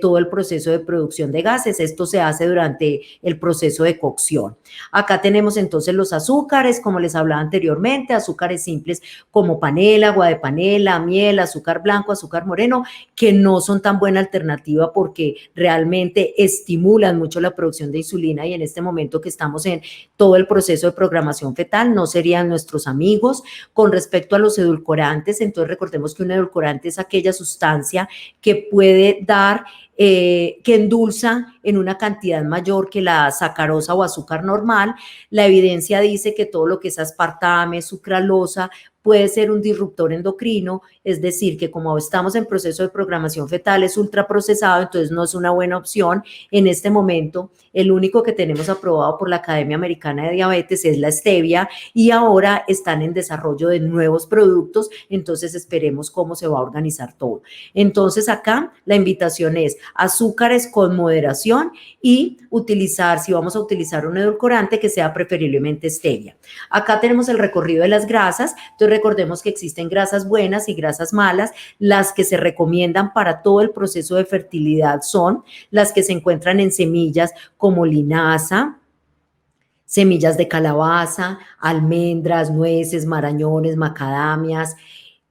todo el proceso de producción de gases. Esto se hace durante el proceso de cocción. Acá tenemos entonces los azúcares, como les hablaba anteriormente, azúcares simples como panela, agua de panela, miel, azúcar blanco, azúcar moreno, que no son tan buena alternativa porque realmente estimulan mucho la producción de insulina y en este momento que estamos en todo el proceso de programación fetal no serían nuestros amigos. Con respecto a los edulcorantes, entonces recordemos que un edulcorante es aquella sustancia que puede dar, que endulza en una cantidad mayor que la sacarosa o azúcar normal. La evidencia dice que todo lo que es aspartame, sucralosa, puede ser un disruptor endocrino, es decir, que como estamos en proceso de programación fetal, es ultraprocesado, entonces no es una buena opción. En este momento, el único que tenemos aprobado por la Academia Americana de Diabetes es la stevia y ahora están en desarrollo de nuevos productos, entonces esperemos cómo se va a organizar todo. Entonces acá la invitación es azúcares con moderación y utilizar, si vamos a utilizar un edulcorante, que sea preferiblemente stevia. Acá tenemos el recorrido de las grasas, entonces recordemos que existen grasas buenas y grasas malas. Las que se recomiendan para todo el proceso de fertilidad son las que se encuentran en semillas como linaza, semillas de calabaza, almendras, nueces, marañones, macadamias.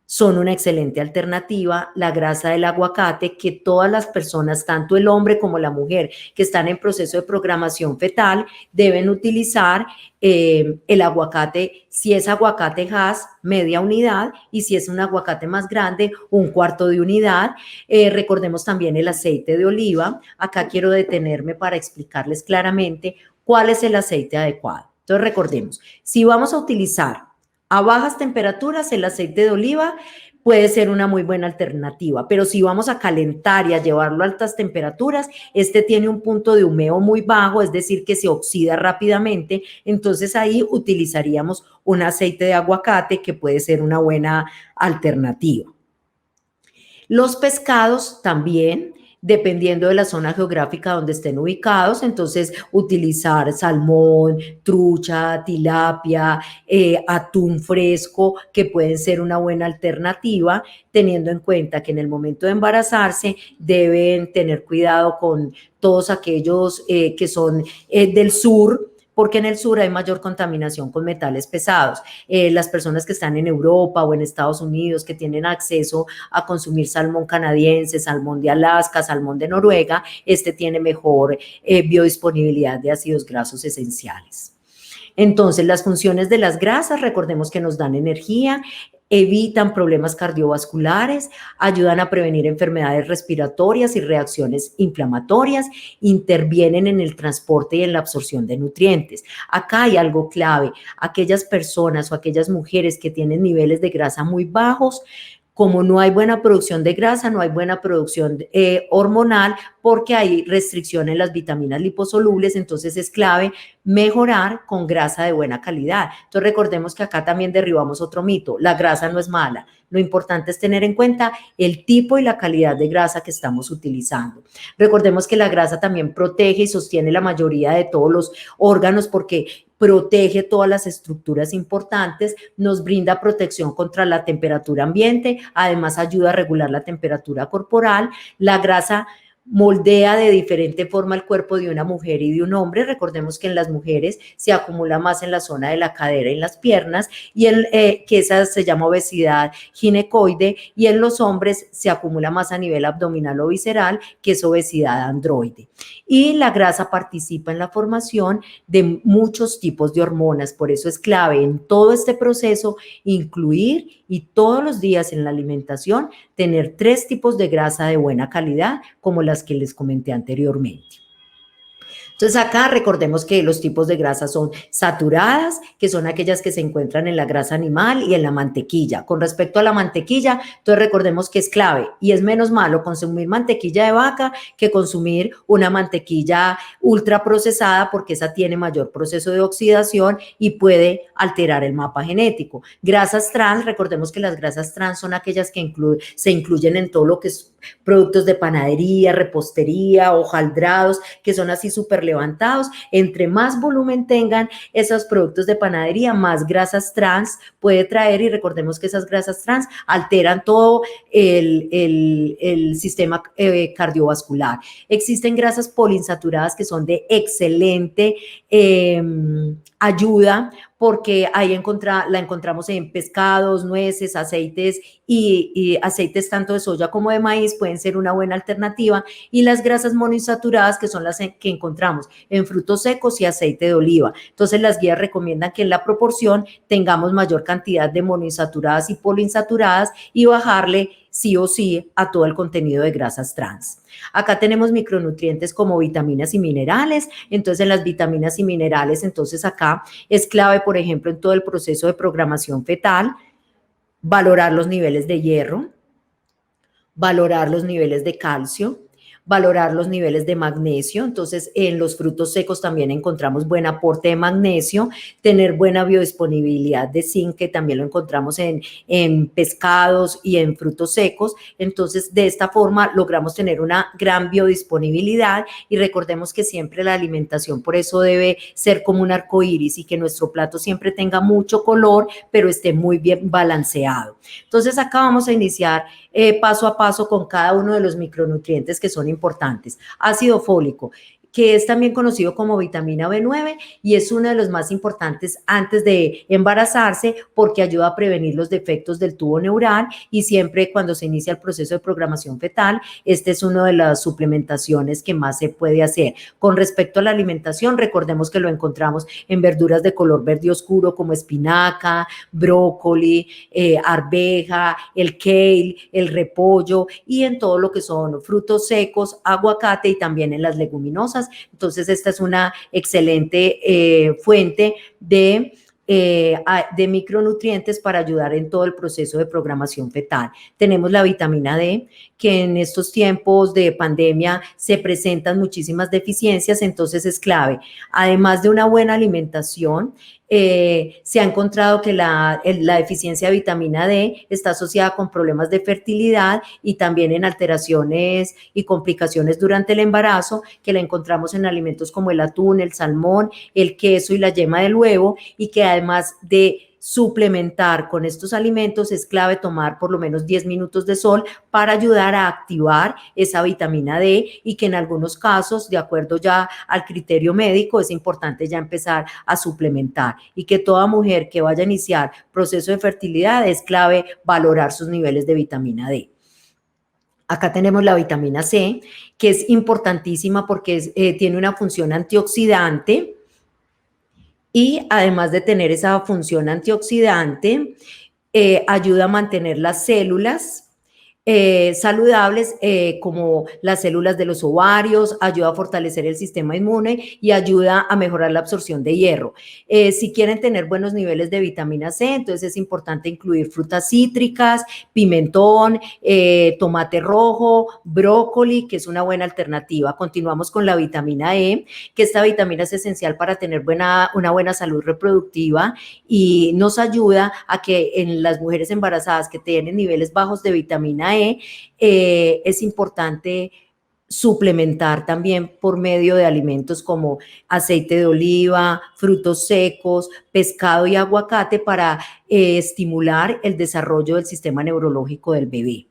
Son una excelente alternativa. La grasa del aguacate, que todas las personas, tanto el hombre como la mujer, que están en proceso de programación fetal, deben utilizar el aguacate. Si es aguacate Hass, media unidad, y si es un aguacate más grande, un cuarto de unidad. Recordemos también el aceite de oliva. Acá quiero detenerme para explicarles claramente cuál es el aceite adecuado. Entonces recordemos, si vamos a utilizar a bajas temperaturas, el aceite de oliva puede ser una muy buena alternativa, pero si vamos a calentar y a llevarlo a altas temperaturas, este tiene un punto de humeo muy bajo, es decir, que se oxida rápidamente, entonces ahí utilizaríamos un aceite de aguacate que puede ser una buena alternativa. Los pescados también, dependiendo de la zona geográfica donde estén ubicados, entonces utilizar salmón, trucha, tilapia, atún fresco, que pueden ser una buena alternativa, teniendo en cuenta que en el momento de embarazarse deben tener cuidado con todos aquellos que son del sur, porque en el sur hay mayor contaminación con metales pesados. Las personas que están en Europa o en Estados Unidos, que tienen acceso a consumir salmón canadiense, salmón de Alaska, salmón de Noruega, este tiene mejor biodisponibilidad de ácidos grasos esenciales. Entonces, las funciones de las grasas, recordemos que nos dan energía, evitan problemas cardiovasculares, ayudan a prevenir enfermedades respiratorias y reacciones inflamatorias, intervienen en el transporte y en la absorción de nutrientes. Acá hay algo clave: aquellas personas o aquellas mujeres que tienen niveles de grasa muy bajos, como no hay buena producción de grasa, no hay buena producción hormonal, porque hay restricción en las vitaminas liposolubles, entonces es clave mejorar con grasa de buena calidad. Entonces recordemos que acá también derribamos otro mito: la grasa no es mala. Lo importante es tener en cuenta el tipo y la calidad de grasa que estamos utilizando. Recordemos que la grasa también protege y sostiene la mayoría de todos los órganos, porque protege todas las estructuras importantes, nos brinda protección contra la temperatura ambiente, además ayuda a regular la temperatura corporal. La grasa moldea de diferente forma el cuerpo de una mujer y de un hombre. Recordemos que en las mujeres se acumula más en la zona de la cadera y en las piernas, y que esa se llama obesidad ginecoide, y en los hombres se acumula más a nivel abdominal o visceral, que es obesidad androide. Y la grasa participa en la formación de muchos tipos de hormonas, por eso es clave en todo este proceso incluir, y todos los días en la alimentación, tener 3 tipos de grasa de buena calidad, como las que les comenté anteriormente. Entonces acá recordemos que los tipos de grasa son saturadas, que son aquellas que se encuentran en la grasa animal y en la mantequilla. Con respecto a la mantequilla, entonces recordemos que es clave y es menos malo consumir mantequilla de vaca que consumir una mantequilla ultraprocesada, porque esa tiene mayor proceso de oxidación y puede alterar el mapa genético. Grasas trans, recordemos que las grasas trans son aquellas que se incluyen en todo lo que es productos de panadería, repostería, hojaldrados, que son así súper levantados. Entre más volumen tengan esos productos de panadería, más grasas trans puede traer, y recordemos que esas grasas trans alteran todo el sistema cardiovascular. Existen grasas poliinsaturadas que son de excelente ayuda, porque ahí la encontramos en pescados, nueces, aceites y aceites tanto de soya como de maíz, pueden ser una buena alternativa. Y las grasas monoinsaturadas, que son las que encontramos en frutos secos y aceite de oliva. Entonces las guías recomiendan que en la proporción tengamos mayor cantidad de monoinsaturadas y poliinsaturadas y bajarle sí o sí a todo el contenido de grasas trans. Acá tenemos micronutrientes como vitaminas y minerales. Entonces, en las vitaminas y minerales, entonces acá es clave, por ejemplo, en todo el proceso de programación fetal, valorar los niveles de hierro, valorar los niveles de calcio, valorar los niveles de magnesio. Entonces, en los frutos secos también encontramos buen aporte de magnesio, tener buena biodisponibilidad de zinc, que también lo encontramos en pescados y en frutos secos. Entonces, de esta forma logramos tener una gran biodisponibilidad y recordemos que siempre la alimentación por eso debe ser como un arco iris y que nuestro plato siempre tenga mucho color, pero esté muy bien balanceado. Entonces, acá vamos a iniciar paso a paso con cada uno de los micronutrientes que son importantes. Ácido fólico, que es también conocido como vitamina B9 y es uno de los más importantes antes de embarazarse porque ayuda a prevenir los defectos del tubo neural y siempre cuando se inicia el proceso de programación fetal, este es una de las suplementaciones que más se puede hacer. Con respecto a la alimentación, recordemos que lo encontramos en verduras de color verde oscuro como espinaca, brócoli, arveja, el kale, el repollo y en todo lo que son frutos secos, aguacate y también en las leguminosas. Entonces, esta es una excelente fuente de micronutrientes para ayudar en todo el proceso de programación fetal. Tenemos la vitamina D, que en estos tiempos de pandemia se presentan muchísimas deficiencias, entonces es clave. Además de una buena alimentación, se ha encontrado que la deficiencia de vitamina D está asociada con problemas de fertilidad y también en alteraciones y complicaciones durante el embarazo, que la encontramos en alimentos como el atún, el salmón, el queso y la yema del huevo, y que además de suplementar con estos alimentos es clave tomar por lo menos 10 minutos de sol para ayudar a activar esa vitamina D y que en algunos casos, de acuerdo ya al criterio médico, es importante ya empezar a suplementar y que toda mujer que vaya a iniciar proceso de fertilidad es clave valorar sus niveles de vitamina D. Acá tenemos la vitamina C, que es importantísima porque tiene una función antioxidante. Y además de tener esa función antioxidante, ayuda a mantener las células saludables como las células de los ovarios, ayuda a fortalecer el sistema inmune y ayuda a mejorar la absorción de hierro. Si quieren tener buenos niveles de vitamina C, entonces es importante incluir frutas cítricas, pimentón, tomate rojo, brócoli, que es una buena alternativa. Continuamos con la vitamina E, que esta vitamina es esencial para tener una buena salud reproductiva y nos ayuda a que en las mujeres embarazadas que tienen niveles bajos de vitamina E, es importante suplementar también por medio de alimentos como aceite de oliva, frutos secos, pescado y aguacate para estimular el desarrollo del sistema neurológico del bebé.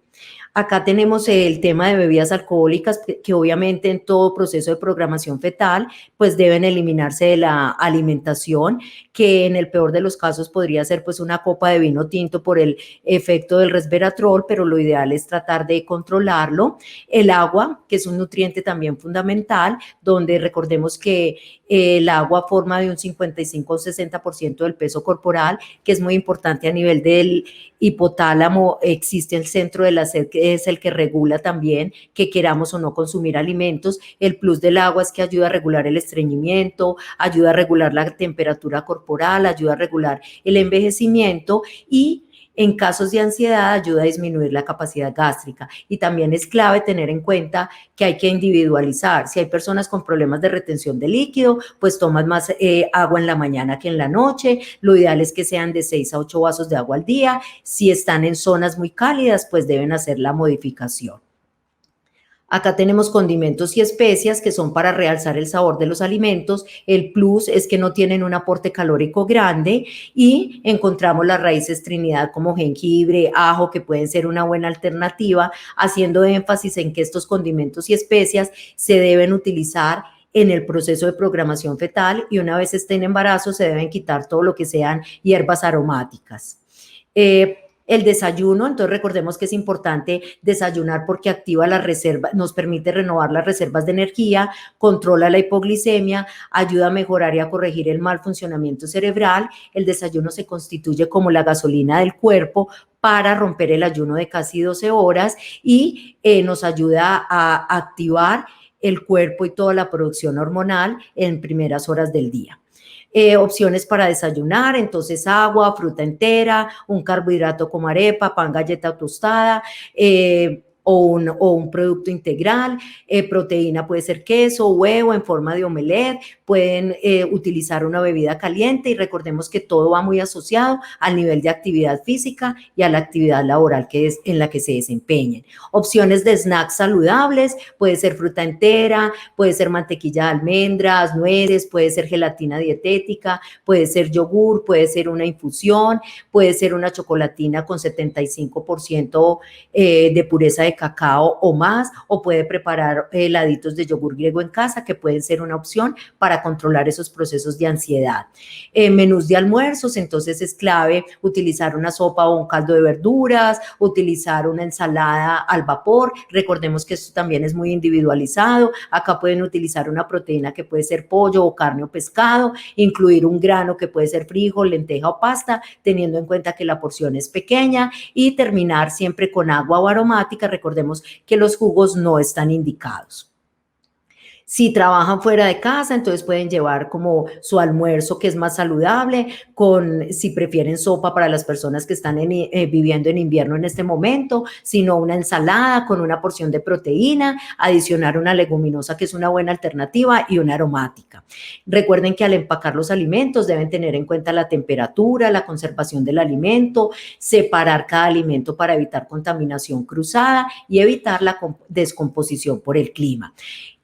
Acá tenemos el tema de bebidas alcohólicas que obviamente en todo proceso de programación fetal pues deben eliminarse de la alimentación, que en el peor de los casos podría ser pues una copa de vino tinto por el efecto del resveratrol, pero lo ideal es tratar de controlarlo. El agua, que es un nutriente también fundamental, donde recordemos que el agua forma de un 55 o 60% del peso corporal, que es muy importante a nivel del hipotálamo, existe el centro de la sed, que es el que regula también que queramos o no consumir alimentos. El plus del agua es que ayuda a regular el estreñimiento, ayuda a regular la temperatura corporal, ayuda a regular el envejecimiento y en casos de ansiedad ayuda a disminuir la capacidad gástrica. Y también es clave tener en cuenta que hay que individualizar. Si hay personas con problemas de retención de líquido, pues toman más agua en la mañana que en la noche. Lo ideal es que sean de 6 a 8 vasos de agua al día. Si están en zonas muy cálidas, pues deben hacer la modificación. Acá tenemos condimentos y especias que son para realzar el sabor de los alimentos. El plus es que no tienen un aporte calórico grande y encontramos las raíces Trinidad como jengibre, ajo, que pueden ser una buena alternativa, haciendo énfasis en que estos condimentos y especias se deben utilizar en el proceso de programación fetal y una vez esté en embarazo se deben quitar todo lo que sean hierbas aromáticas. El desayuno, entonces recordemos que es importante desayunar porque activa la reserva, nos permite renovar las reservas de energía, controla la hipoglicemia, ayuda a mejorar y a corregir el mal funcionamiento cerebral. El desayuno se constituye como la gasolina del cuerpo para romper el ayuno de casi 12 horas y nos ayuda a activar el cuerpo y toda la producción hormonal en primeras horas del día. Opciones para desayunar, entonces agua, fruta entera, un carbohidrato como arepa, pan, galleta o tostada, o un producto integral, proteína puede ser queso, huevo en forma de omelette, pueden utilizar una bebida caliente y recordemos que todo va muy asociado al nivel de actividad física y a la actividad laboral que es en la que se desempeñen. Opciones de snacks saludables, puede ser fruta entera, puede ser mantequilla de almendras, nueces, puede ser gelatina dietética, puede ser yogur, puede ser una infusión, puede ser una chocolatina con 75% de pureza de cacao o más, o puede preparar heladitos de yogur griego en casa, que pueden ser una opción para controlar esos procesos de ansiedad. Menús de almuerzos, entonces es clave utilizar una sopa o un caldo de verduras, utilizar una ensalada al vapor. Recordemos que esto también es muy individualizado. Acá pueden utilizar una proteína que puede ser pollo o carne o pescado, incluir un grano que puede ser frijol, lenteja o pasta, teniendo en cuenta que la porción es pequeña, y terminar siempre con agua o aromática. Recordemos que los jugos no están indicados. Si trabajan fuera de casa, entonces pueden llevar como su almuerzo, que es más saludable, si prefieren sopa para las personas que están viviendo en invierno en este momento, sino una ensalada con una porción de proteína, adicionar una leguminosa que es una buena alternativa y una aromática. Recuerden que al empacar los alimentos deben tener en cuenta la temperatura, la conservación del alimento, separar cada alimento para evitar contaminación cruzada y evitar la descomposición por el clima.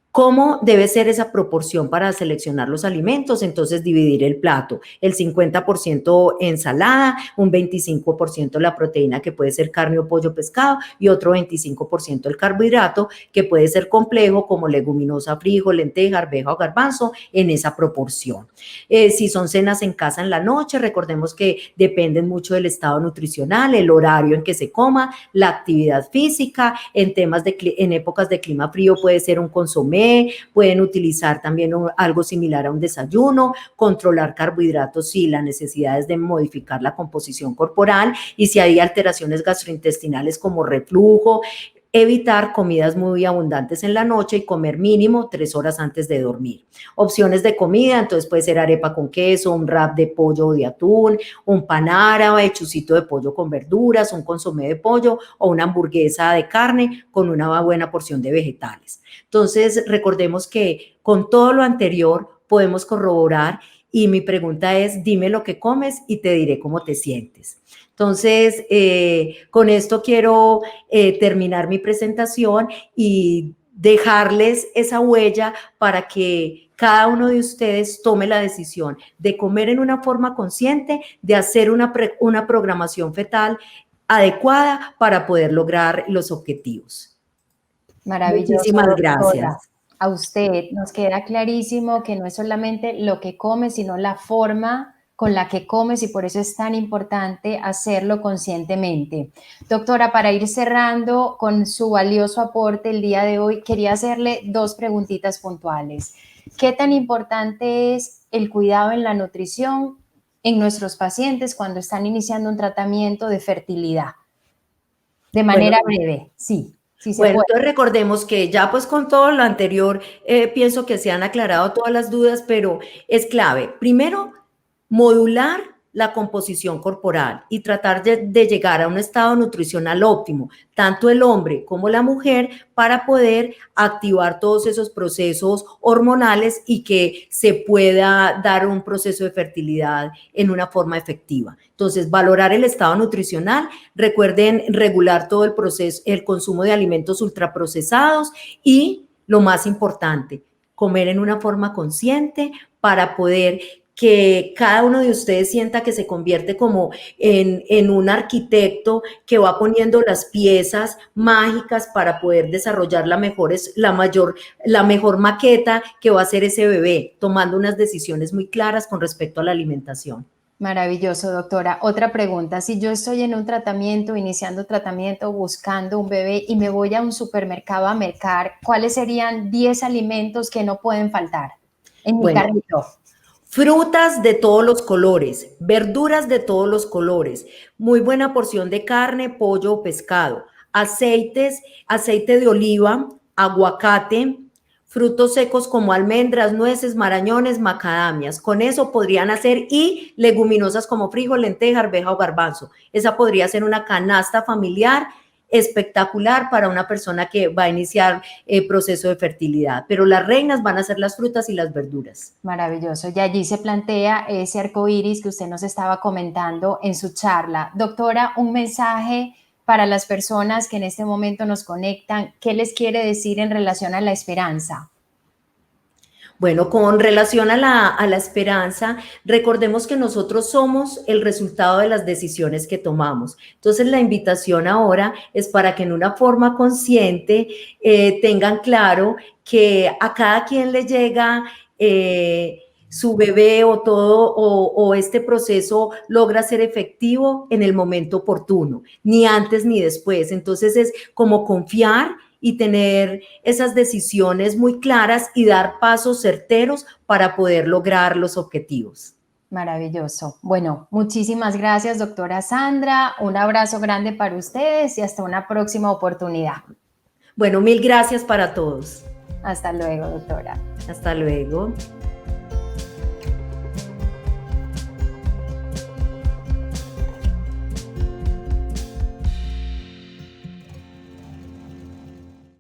¿Cómo debe ser esa proporción para seleccionar los alimentos? Entonces, dividir el plato, el 50% ensalada, un 25% la proteína, que puede ser carne o pollo, pescado, y otro 25% el carbohidrato, que puede ser complejo, como leguminosa, frijol, lenteja, arveja o garbanzo, en esa proporción. Si son cenas en casa en la noche, recordemos que dependen mucho del estado nutricional, el horario en que se coma, la actividad física. En épocas de clima frío puede ser un consomé, pueden utilizar también algo similar a un desayuno, controlar carbohidratos si la necesidad es de modificar la composición corporal, y si hay alteraciones gastrointestinales como reflujo, evitar comidas muy abundantes en la noche y comer mínimo 3 horas antes de dormir. Opciones de comida, entonces puede ser arepa con queso, un wrap de pollo o de atún, un pan árabe, chucito de pollo con verduras, un consomé de pollo o una hamburguesa de carne con una buena porción de vegetales. Entonces, recordemos que con todo lo anterior podemos corroborar, y mi pregunta es: dime lo que comes y te diré cómo te sientes. Entonces, con esto quiero terminar mi presentación y dejarles esa huella para que cada uno de ustedes tome la decisión de comer en una forma consciente, de hacer una programación fetal adecuada para poder lograr los objetivos. Maravilloso, Muchísimas doctora. gracias. A usted nos queda clarísimo que no es solamente lo que come, sino la forma con la que comes, y por eso es tan importante hacerlo conscientemente. Doctora, para ir cerrando con su valioso aporte el día de hoy, quería hacerle 2 preguntitas puntuales. ¿Qué tan importante es el cuidado en la nutrición en nuestros pacientes cuando están iniciando un tratamiento de fertilidad? De manera breve, sí. Sí, bueno, entonces recordemos que ya pues con todo lo anterior, pienso que se han aclarado todas las dudas, pero es clave. Primero, modular la composición corporal y tratar de llegar a un estado nutricional óptimo, tanto el hombre como la mujer, para poder activar todos esos procesos hormonales y que se pueda dar un proceso de fertilidad en una forma efectiva. Entonces, valorar el estado nutricional, recuerden regular todo el proceso, el consumo de alimentos ultraprocesados, y lo más importante, comer en una forma consciente para poder que cada uno de ustedes sienta que se convierte como en un arquitecto que va poniendo las piezas mágicas para poder desarrollar la mejor maqueta que va a ser ese bebé, tomando unas decisiones muy claras con respecto a la alimentación. Maravilloso, doctora. Otra pregunta: si yo estoy en un tratamiento, iniciando tratamiento, buscando un bebé y me voy a un supermercado a mercar, ¿cuáles serían 10 alimentos que no pueden faltar en mi carrito? Frutas de todos los colores, verduras de todos los colores, muy buena porción de carne, pollo o pescado, aceites, aceite de oliva, aguacate, frutos secos como almendras, nueces, marañones, macadamias. Con eso podrían hacer y leguminosas como frijol, lenteja, arveja o garbanzo. Esa podría ser una canasta familiar espectacular para una persona que va a iniciar el proceso de fertilidad, pero las reinas van a ser las frutas y las verduras. Maravilloso. Y allí se plantea ese arco iris que usted nos estaba comentando en su charla. Doctora, un mensaje para las personas que en este momento nos conectan. ¿Qué les quiere decir en relación a la esperanza? Bueno, con relación a la esperanza, recordemos que nosotros somos el resultado de las decisiones que tomamos. Entonces, la invitación ahora es para que en una forma consciente tengan claro que a cada quien le llega su bebé o todo, o este proceso logra ser efectivo en el momento oportuno, ni antes ni después. Entonces, es como confiar y tener esas decisiones muy claras y dar pasos certeros para poder lograr los objetivos. Maravilloso. Bueno, muchísimas gracias, doctora Sandra. Un abrazo grande para ustedes y hasta una próxima oportunidad. Bueno, mil gracias para todos. Hasta luego, doctora. Hasta luego.